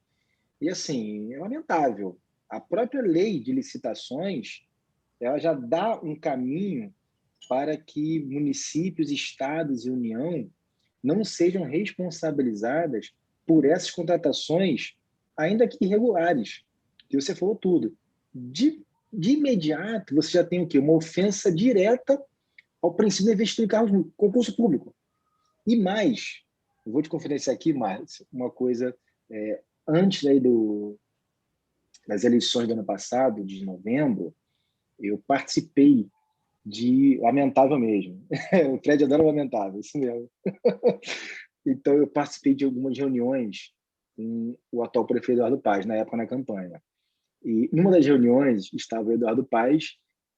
E, assim, é lamentável. A própria lei de licitações, ela já dá um caminho para que municípios, estados e União não sejam responsabilizadas por essas contratações, ainda que irregulares, que você falou tudo. De imediato, você já tem o quê? Uma ofensa direta ao princípio da investidura em cargos públicos, concurso público. E mais, eu vou te confidenciar aqui, Márcio, uma coisa, antes aí das eleições do ano passado, de novembro, eu participei lamentável mesmo, o Fred adora lamentável, isso mesmo. Então, eu participei de algumas reuniões com o atual prefeito Eduardo Paes, na época na campanha. E numa das reuniões estava o Eduardo Paes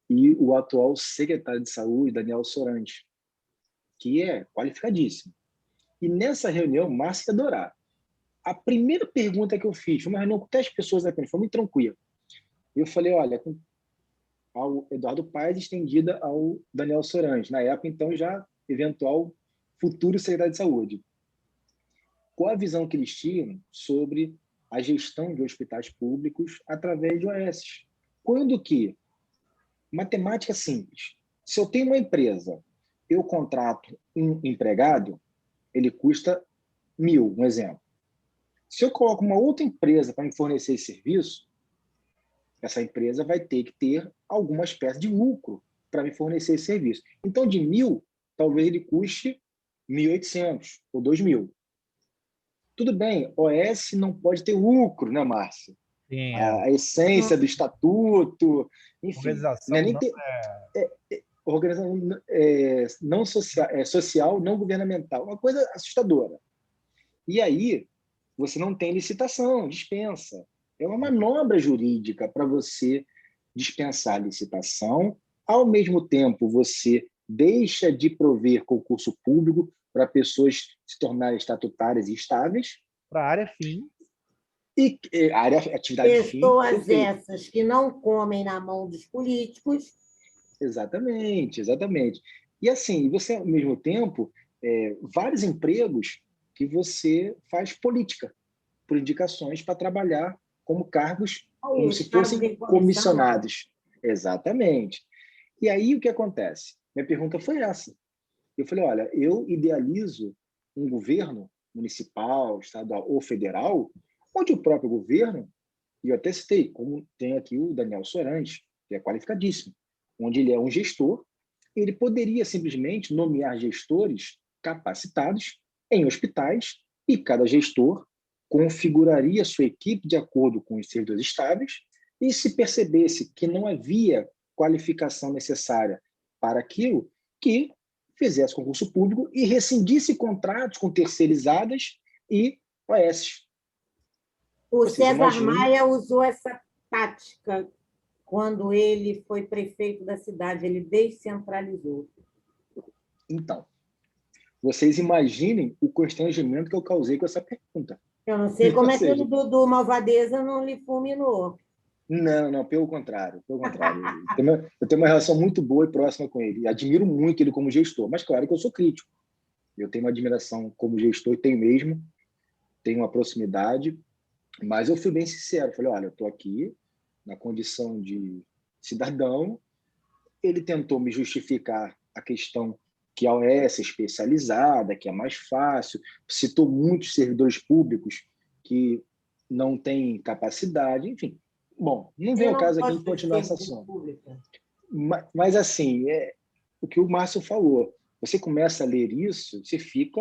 e o atual secretário de Saúde, Daniel Sorante, que é qualificadíssimo. E nessa reunião, Márcio ia adorar. A primeira pergunta que eu fiz, foi uma reunião com 10 pessoas apenas, foi muito tranquila. Eu falei, olha, ao Eduardo Paes estendida ao Daniel Sorante, na época, então, já eventual futuro secretário de Saúde. Qual a visão que eles tinham sobre a gestão de hospitais públicos através de OS? Quando que, matemática simples, se eu tenho uma empresa, eu contrato um empregado, ele custa 1.000, um exemplo. Se eu coloco uma outra empresa para me fornecer esse serviço, essa empresa vai ter que ter alguma espécie de lucro para me fornecer esse serviço. Então, de 1.000, talvez ele custe 1.800 ou 2.000. Tudo bem, OS não pode ter lucro, né, Márcio? Sim, a essência do estatuto, enfim. Organização não social, não governamental, uma coisa assustadora. E aí, você não tem licitação, dispensa. É uma manobra jurídica para você dispensar a licitação, ao mesmo tempo, você deixa de prover concurso público para pessoas se tornarem estatutárias e estáveis. Para a área fim. E atividade fim. Pessoas essas que não comem na mão dos políticos. Exatamente, exatamente. E assim, você, ao mesmo tempo, vários empregos que você faz política, por indicações para trabalhar como cargos, como se fossem comissionados. Exatamente. E aí, o que acontece? Minha pergunta foi essa. Eu falei, olha, eu idealizo um governo municipal, estadual ou federal, onde o próprio governo, e eu até citei, como tem aqui o Daniel Sorange, que é qualificadíssimo, onde ele é um gestor, ele poderia simplesmente nomear gestores capacitados em hospitais e cada gestor configuraria sua equipe de acordo com os servidores estáveis e se percebesse que não havia qualificação necessária para aquilo, que fizesse concurso público e rescindisse contratos com terceirizadas e OS. O César Maia usou essa tática quando ele foi prefeito da cidade, ele descentralizou. Então, vocês imaginem o constrangimento que eu causei com essa pergunta. Eu não sei como é que o Dudu Malvadeza não lhe fulminou. Não, pelo contrário. Eu tenho uma relação muito boa e próxima com ele. Admiro muito ele como gestor, mas claro que eu sou crítico. Eu tenho uma admiração como gestor, e tenho mesmo, tenho uma proximidade, mas eu fui bem sincero. Falei, olha, eu estou aqui na condição de cidadão. Ele tentou me justificar a questão que a OS é especializada, que é mais fácil, citou muitos servidores públicos que não têm capacidade, enfim. Bom, não vem o caso aqui de continuar essa assunto. Mas, assim, o que o Márcio falou, você começa a ler isso, você fica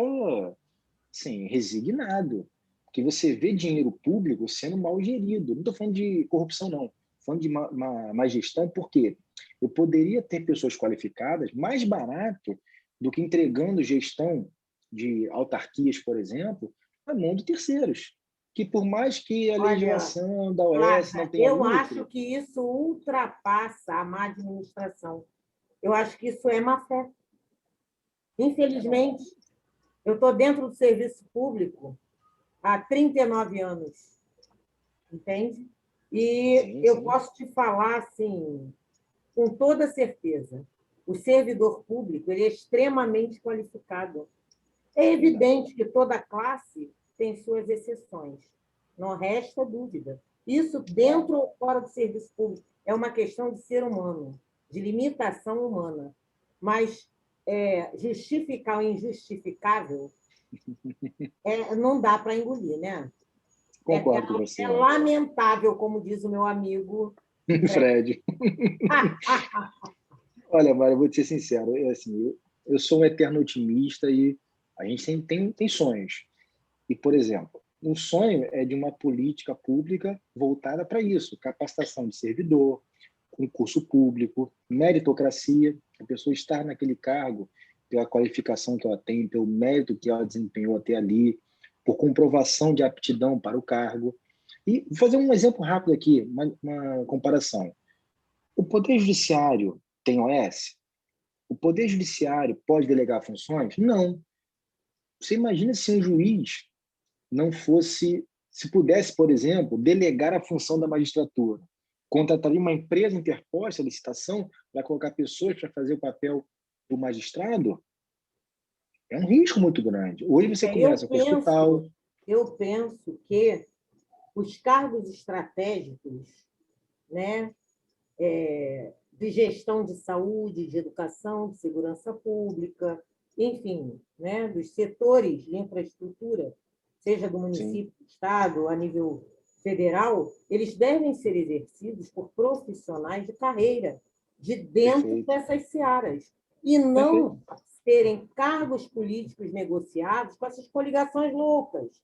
assim, resignado, porque você vê dinheiro público sendo mal gerido. Não estou falando de corrupção, não. Estou falando de má gestão, porque eu poderia ter pessoas qualificadas mais barato do que entregando gestão de autarquias, por exemplo, na mão de terceiros. Que por mais que a legislação da OS não tenha lucro... Eu acho que isso ultrapassa a má administração. Eu acho que isso é má fé. Infelizmente, eu estou dentro do serviço público há 39 anos, entende? E sim. Eu posso te falar, assim, com toda certeza, o servidor público ele é extremamente qualificado. É evidente que toda classe tem suas exceções, não resta dúvida. Isso dentro ou fora do serviço público é uma questão de ser humano, de limitação humana. Mas justificar o injustificável não dá para engolir, né? Concordo com você. É lamentável, como diz o meu amigo Fred. Olha, Mário, eu vou te ser sincero. Eu sou um eterno otimista e a gente tem sonhos. E, por exemplo, um sonho é de uma política pública voltada para isso, capacitação de servidor, concurso público, meritocracia, a pessoa estar naquele cargo pela qualificação que ela tem, pelo mérito que ela desempenhou até ali, por comprovação de aptidão para o cargo. E vou fazer um exemplo rápido aqui, uma comparação. O Poder Judiciário tem OS? O Poder Judiciário pode delegar funções? Não. Você imagina se um juiz não fosse, se pudesse, por exemplo, delegar a função da magistratura, contrataria uma empresa interposta à licitação para colocar pessoas para fazer o papel do magistrado? É um risco muito grande. Hoje você começa com o hospital. Eu penso que os cargos estratégicos, né, de gestão de saúde, de educação, de segurança pública, enfim, né, dos setores de infraestrutura, seja do município, do estado, a nível federal, eles devem ser exercidos por profissionais de carreira, de dentro dessas searas, e não terem cargos políticos negociados com essas coligações loucas.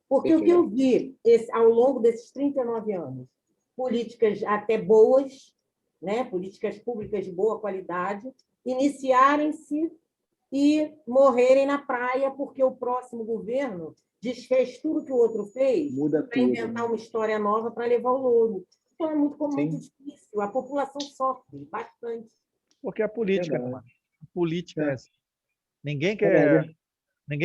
Porque o que eu vi ao longo desses 39 anos, políticas até boas, né, políticas públicas de boa qualidade, iniciarem-se e morrerem na praia porque o próximo governo desfez tudo que o outro fez para inventar uma história nova para levar o louro. Então, é muito difícil. A população sofre bastante. Porque a política, Verdade. mano, a política É. é assim. Ninguém Verdade.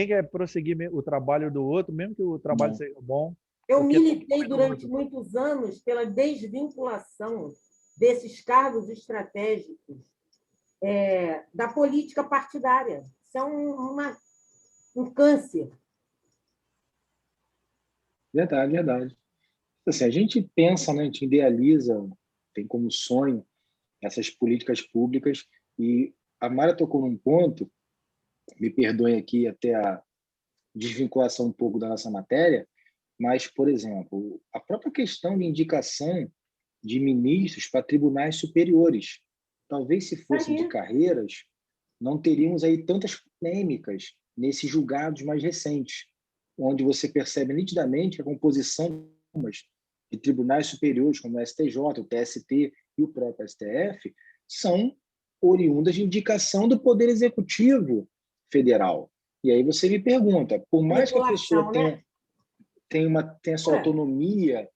quer prosseguir o trabalho do outro, mesmo que o trabalho Não. seja bom. Eu porque militei durante muitos anos pela desvinculação desses cargos estratégicos da política partidária. Isso é um câncer. Verdade, verdade. Assim, a gente pensa, né, a gente idealiza, tem como sonho essas políticas públicas, e a Mara tocou num ponto, me perdoem aqui até a desvinculação um pouco da nossa matéria, mas, por exemplo, a própria questão de indicação de ministros para tribunais superiores. Talvez, se fosse de carreiras, não teríamos aí tantas polêmicas nesses julgados mais recentes, onde você percebe nitidamente que a composição de tribunais superiores, como o STJ, o TST e o próprio STF, são oriundas de indicação do Poder Executivo Federal. E aí você me pergunta, por mais que a pessoa tenha essa autonomia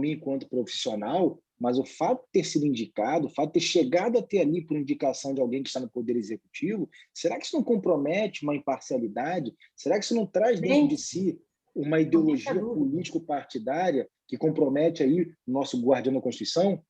enquanto profissional, mas o fato de ter sido indicado, o fato de ter chegado até ali por indicação de alguém que está no Poder Executivo, será que isso não compromete uma imparcialidade? Será que isso não traz dentro de si uma ideologia político-partidária que compromete aí o nosso guardião da Constituição?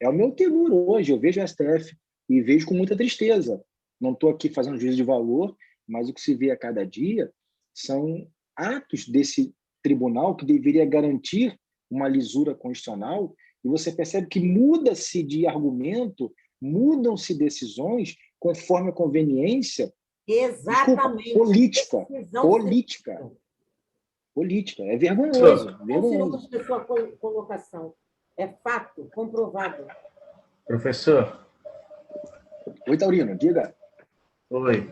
É o meu temor hoje. Eu vejo o STF e vejo com muita tristeza. Não estou aqui fazendo juízo de valor, mas o que se vê a cada dia são atos desse tribunal que deveria garantir uma lisura constitucional, e você percebe que muda-se de argumento, mudam-se decisões conforme a conveniência. Exatamente. Política. É vergonhoso. Continuamos com a sua colocação. É fato, comprovado. Professor. Oi, Taurino, diga. Oi.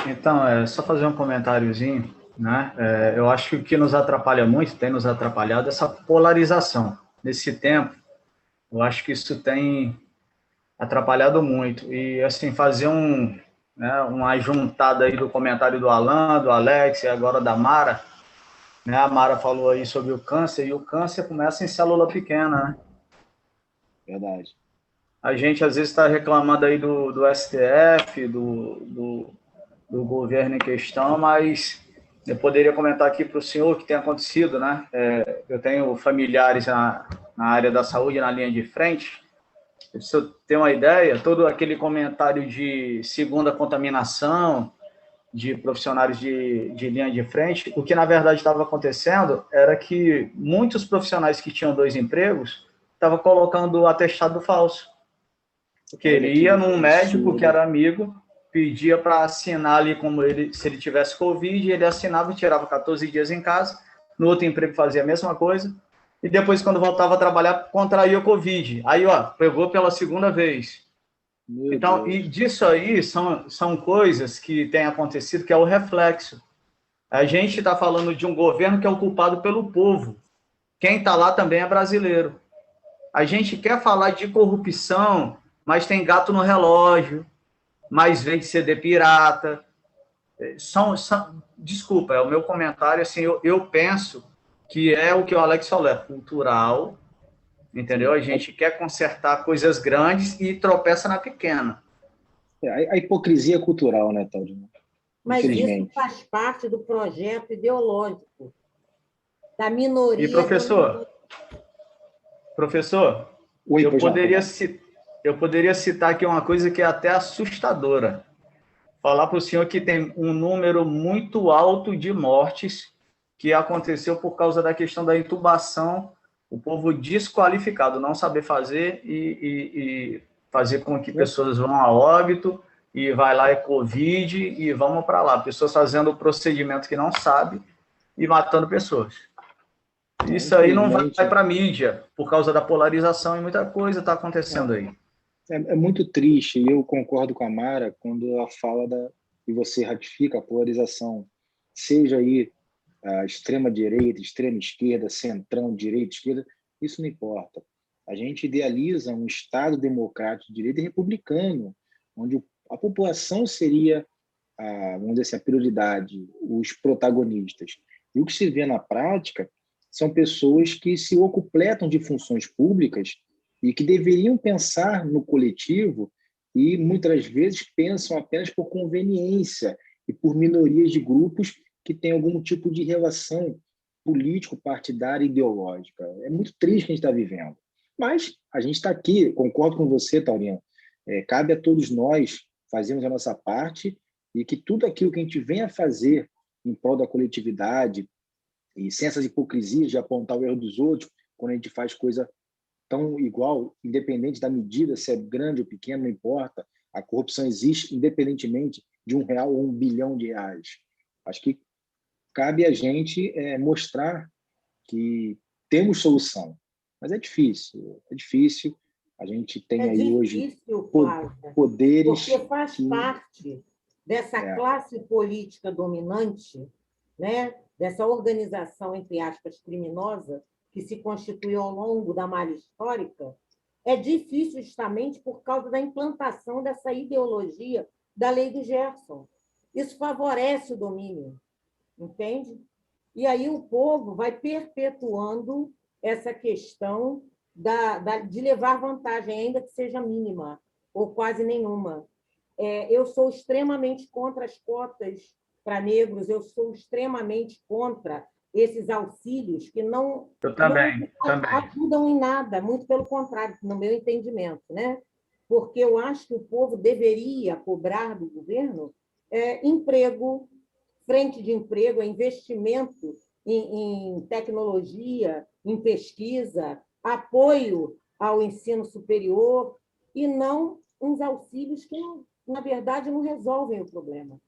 Então, só fazer um comentáriozinho, né? Eu acho que o que nos atrapalha muito, tem nos atrapalhado, é essa polarização. Nesse tempo, eu acho que isso tem atrapalhado muito. E, assim, fazer uma juntada aí do comentário do Alan, do Alex e agora da Mara, né? A Mara falou aí sobre o câncer, e o câncer começa em célula pequena, né? Verdade. A gente, às vezes, está reclamando aí do STF, do governo em questão, mas eu poderia comentar aqui para o senhor o que tem acontecido, né? Eu tenho familiares na área da saúde, na linha de frente. Se eu ter uma ideia, todo aquele comentário de segunda contaminação, de profissionais de linha de frente, o que na verdade estava acontecendo era que muitos profissionais que tinham 2 empregos estavam colocando atestado falso. Porque ele ia num médico que era amigo, pedia para assinar ali como se ele tivesse Covid, ele assinava e tirava 14 dias em casa, no outro emprego fazia a mesma coisa, e depois, quando voltava a trabalhar, contraía Covid. Aí, pegou pela segunda vez. Então, e disso aí são coisas que têm acontecido, que é o reflexo. A gente está falando de um governo que é ocupado pelo povo. Quem está lá também é brasileiro. A gente quer falar de corrupção, mas tem gato no relógio, mas vende CD pirata. Desculpa, é o meu comentário, assim, eu penso que é o que o Alex falou, é cultural, entendeu? A gente quer consertar coisas grandes e tropeça na pequena. A hipocrisia cultural, né, Taudino? Mas isso faz parte do projeto ideológico da minoria. E, professor, Oi, eu poderia citar aqui uma coisa que é até assustadora. Falar para o senhor que tem um número muito alto de mortes que aconteceu por causa da questão da intubação, o povo desqualificado, não saber fazer e fazer com que pessoas vão a óbito e vai lá Covid e vamos para lá. Pessoas fazendo o procedimento que não sabe e matando pessoas. Isso aí não vai para a mídia, por causa da polarização e muita coisa está acontecendo aí. É muito triste, e eu concordo com a Mara quando ela fala e você ratifica a polarização, seja aí a extrema-direita, extrema-esquerda, centrão, direita-esquerda, isso não importa. A gente idealiza um Estado democrático, de direito e republicano, onde a população seria, vamos dizer assim, a prioridade, os protagonistas. E o que se vê na prática são pessoas que se ocupletam de funções públicas e que deveriam pensar no coletivo e muitas vezes pensam apenas por conveniência e por minorias de grupos que têm algum tipo de relação político-partidária e ideológica. É muito triste o que a gente está vivendo. Mas a gente está aqui, concordo com você, Taurino, cabe a todos nós fazermos a nossa parte e que tudo aquilo que a gente venha fazer em prol da coletividade e sem essas hipocrisias de apontar o erro dos outros, quando a gente faz coisa tão igual, independente da medida, se é grande ou pequena, não importa. A corrupção existe independentemente de R$1 ou R$1 bilhão. Acho que cabe a gente mostrar que temos solução. Mas é difícil, é difícil. A gente tem aí hoje poderes... Porque faz parte dessa classe política dominante, né? Dessa organização, entre aspas, criminosa, que se constituiu ao longo da malha histórica, é difícil justamente por causa da implantação dessa ideologia da lei do Gerson. Isso favorece o domínio, entende? E aí o povo vai perpetuando essa questão de levar vantagem, ainda que seja mínima, ou quase nenhuma. Eu sou extremamente contra as cotas para negros, eu sou extremamente contra esses auxílios que não ajudam em nada, muito pelo contrário, no meu entendimento, né? Porque eu acho que o povo deveria cobrar do governo emprego, frente de emprego, investimento em tecnologia, em pesquisa, apoio ao ensino superior, e não uns auxílios que, na verdade, não resolvem o problema.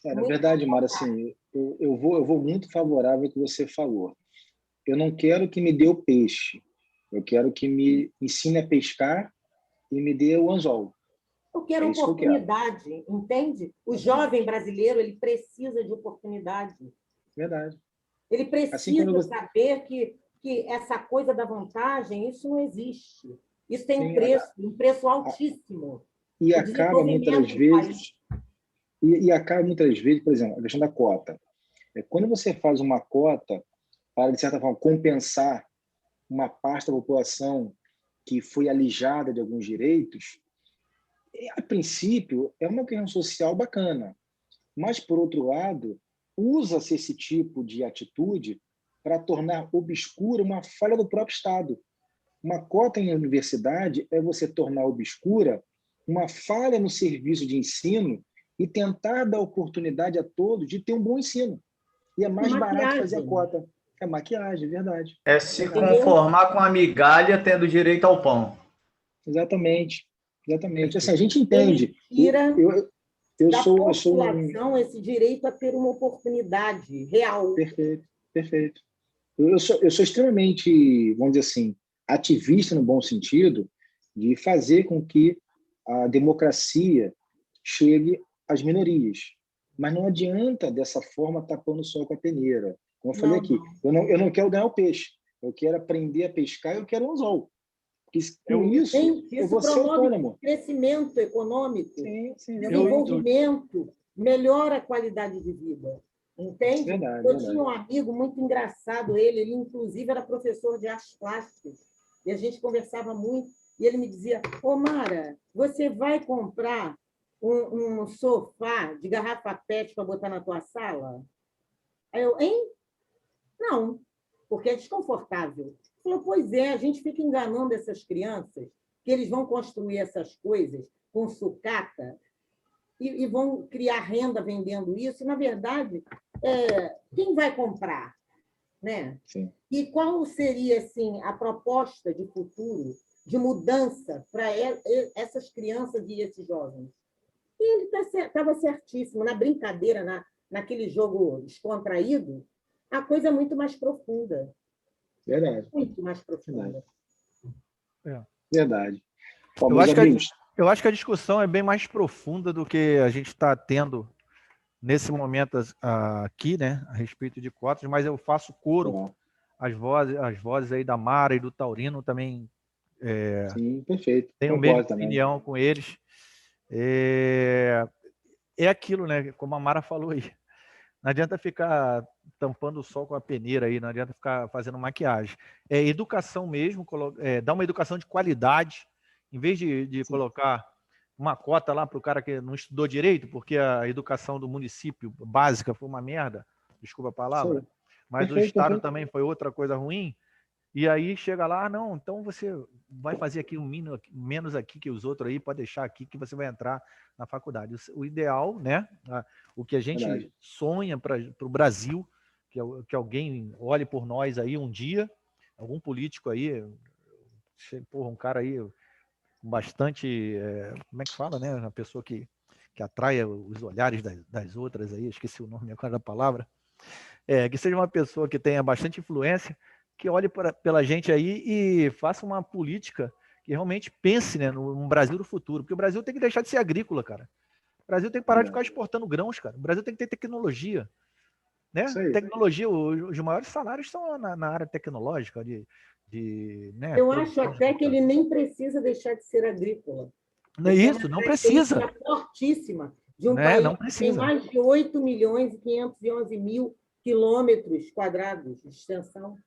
Na verdade, Mara, assim, eu vou muito favorável ao que você falou. Eu não quero que me dê o peixe, eu quero que me ensine a pescar e me dê o anzol. Eu quero oportunidade, entende? O jovem brasileiro, ele precisa de oportunidade. Verdade. Ele precisa saber que essa coisa da vantagem, isso não existe. Isso tem um preço altíssimo. E acaba muitas vezes... E acaba muitas vezes, por exemplo, a questão da cota. Quando você faz uma cota para, de certa forma, compensar uma parte da população que foi alijada de alguns direitos, a princípio, é uma questão social bacana. Mas, por outro lado, usa-se esse tipo de atitude para tornar obscura uma falha do próprio Estado. Uma cota em universidade é você tornar obscura uma falha no serviço de ensino e tentar dar oportunidade a todos de ter um bom ensino. E é mais barato fazer a cota. É maquiagem, verdade. É se conformar com a migalha tendo direito ao pão. Exatamente. Exatamente. Assim, a gente entende. Tira da população esse direito a ter uma oportunidade real. Perfeito, perfeito. Eu sou extremamente, vamos dizer assim, ativista no bom sentido de fazer com que a democracia chegue às minorias. Mas não adianta, dessa forma, tapando o sol com a peneira. Como eu falei aqui, eu não quero ganhar o peixe. Eu quero aprender a pescar e eu quero um anzol. Porque com isso eu vou ser autônomo. Crescimento econômico, desenvolvimento, melhora a qualidade de vida. Entende? Verdade. Tinha um amigo muito engraçado, ele inclusive era professor de artes plásticas, e a gente conversava muito, e ele me dizia: ô Mara, você vai comprar um sofá de garrafa PET para botar na tua sala? Aí eu, hein? Não, porque é desconfortável. Ele falou: pois é, a gente fica enganando essas crianças que eles vão construir essas coisas com sucata e vão criar renda vendendo isso. Na verdade, quem vai comprar? Né? Sim. E qual seria assim, a proposta de futuro, de mudança para essas crianças e esses jovens? E ele estava certíssimo. Na brincadeira, naquele jogo descontraído, a coisa é muito mais profunda. Verdade. Muito mais profunda. Verdade. Bom, eu acho que a discussão é bem mais profunda do que a gente está tendo nesse momento aqui, né, a respeito de cotas, mas eu faço coro às vozes aí da Mara e do Taurino também. Sim, perfeito. Tenho a mesma opinião com eles. É aquilo, né, como a Mara falou aí. Não adianta ficar tampando o sol com a peneira aí, não adianta ficar fazendo maquiagem. É educação mesmo, dar uma educação de qualidade, em vez de colocar uma cota lá para o cara que não estudou direito, porque a educação do município básica foi uma merda, desculpa a palavra, Sim. mas Perfeito, o Estado perfeito. também foi outra coisa ruim, e aí chega lá, não, então você vai fazer aqui menos aqui que os outros aí, pode deixar aqui que você vai entrar na faculdade. O ideal, né, o que a gente Verdade. sonha para o Brasil, que alguém olhe por nós aí um dia, algum político aí, porra, um cara aí com bastante, como é que fala, né, uma pessoa que atraia os olhares das outras aí, esqueci o nome agora da palavra, que seja uma pessoa que tenha bastante influência, que olhe pela gente aí e faça uma política que realmente pense, né, no Brasil do futuro. Porque o Brasil tem que deixar de ser agrícola, cara. O Brasil tem que parar de ficar exportando grãos, cara. O Brasil tem que ter tecnologia. Né? Tecnologia, os maiores salários estão na área tecnológica. Né, eu acho até que ele nem precisa deixar de ser agrícola. Não é isso, não precisa. É fortíssima de um país não que tem mais de 8 milhões e 511 mil quilômetros quadrados de extensão.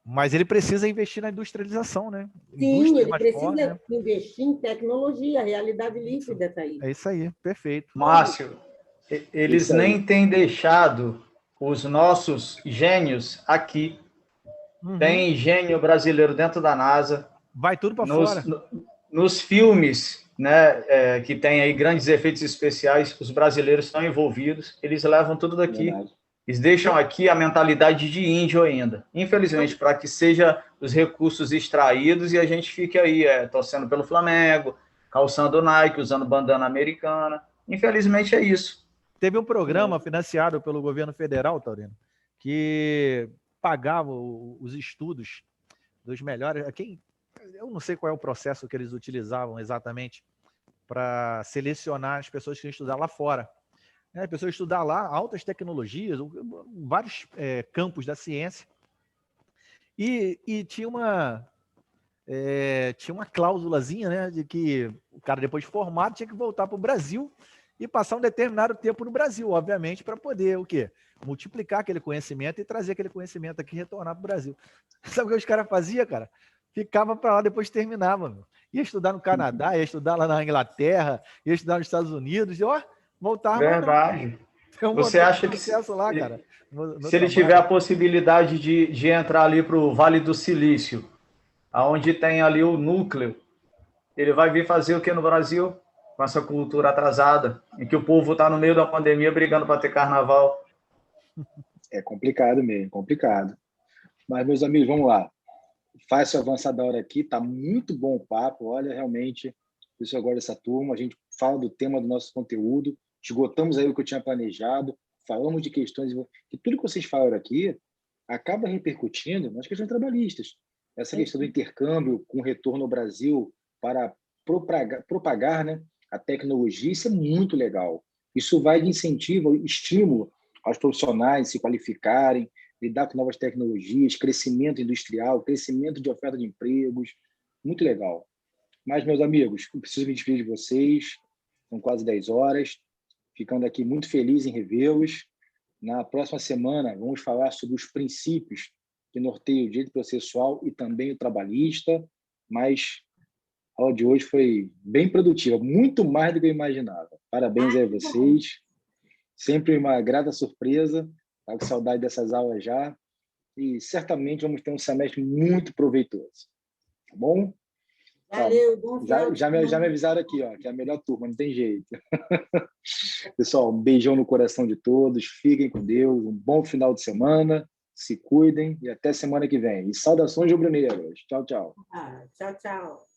Mas ele precisa investir na industrialização, né? Sim, ele precisa investir em tecnologia, a realidade líquida está aí. É isso aí, perfeito. Márcio, eles nem têm deixado os nossos gênios aqui. Tem gênio brasileiro dentro da NASA. Vai tudo para fora. Nos filmes, né, que tem aí grandes efeitos especiais, os brasileiros estão envolvidos, eles levam tudo daqui. Verdade. Eles deixam aqui a mentalidade de índio ainda. Infelizmente, para que seja os recursos extraídos e a gente fique aí torcendo pelo Flamengo, calçando Nike, usando bandana americana. Infelizmente é isso. Teve um programa financiado pelo governo federal, Taurino, que pagava os estudos dos melhores. Eu não sei qual é o processo que eles utilizavam exatamente para selecionar as pessoas que iam estudar lá fora. A pessoa estudar lá altas tecnologias, vários campos da ciência. E tinha uma cláusulazinha, né, de que o cara, depois de formado, tinha que voltar para o Brasil e passar um determinado tempo no Brasil, obviamente, para poder o quê? Multiplicar aquele conhecimento e trazer aquele conhecimento aqui e retornar para o Brasil. Sabe o que os caras faziam, cara? Ficava para lá, depois terminava. Meu. Ia estudar no Canadá, ia estudar lá na Inglaterra, ia estudar nos Estados Unidos, e voltava. Verdade. Você acha que lá, cara, se ele tiver a possibilidade de entrar ali para o Vale do Silício, aonde tem ali o núcleo, ele vai vir fazer o que no Brasil? Com essa cultura atrasada, em que o povo está no meio da pandemia brigando para ter carnaval. É complicado mesmo, complicado. Mas, meus amigos, vamos lá. Faço avançar da hora aqui, tá muito bom o papo. Olha, realmente, eu gosto dessa turma. A gente fala do tema do nosso conteúdo, esgotamos aí o que eu tinha planejado, falamos de questões, que tudo que vocês falaram aqui acaba repercutindo nas questões trabalhistas. Essa questão do intercâmbio com retorno ao Brasil para propagar, né, a tecnologia, isso é muito legal. Isso vai de incentivo, estímulo aos profissionais se qualificarem, lidar com novas tecnologias, crescimento industrial, crescimento de oferta de empregos, muito legal. Mas, meus amigos, eu preciso me despedir de vocês, são quase 10 horas, ficando aqui muito feliz em revê-los. Na próxima semana, vamos falar sobre os princípios que norteiam o direito processual e também o trabalhista, mas a aula de hoje foi bem produtiva, muito mais do que eu imaginava. Parabéns a vocês, sempre uma grata surpresa, estava com saudade dessas aulas já, e certamente vamos ter um semestre muito proveitoso, tá bom? Valeu, bom já me avisaram aqui, que é a melhor turma, não tem jeito. Pessoal, um beijão no coração de todos, fiquem com Deus, um bom final de semana, se cuidem e até semana que vem. E saudações rubro-negras. Tchau, tchau. Tchau, tchau.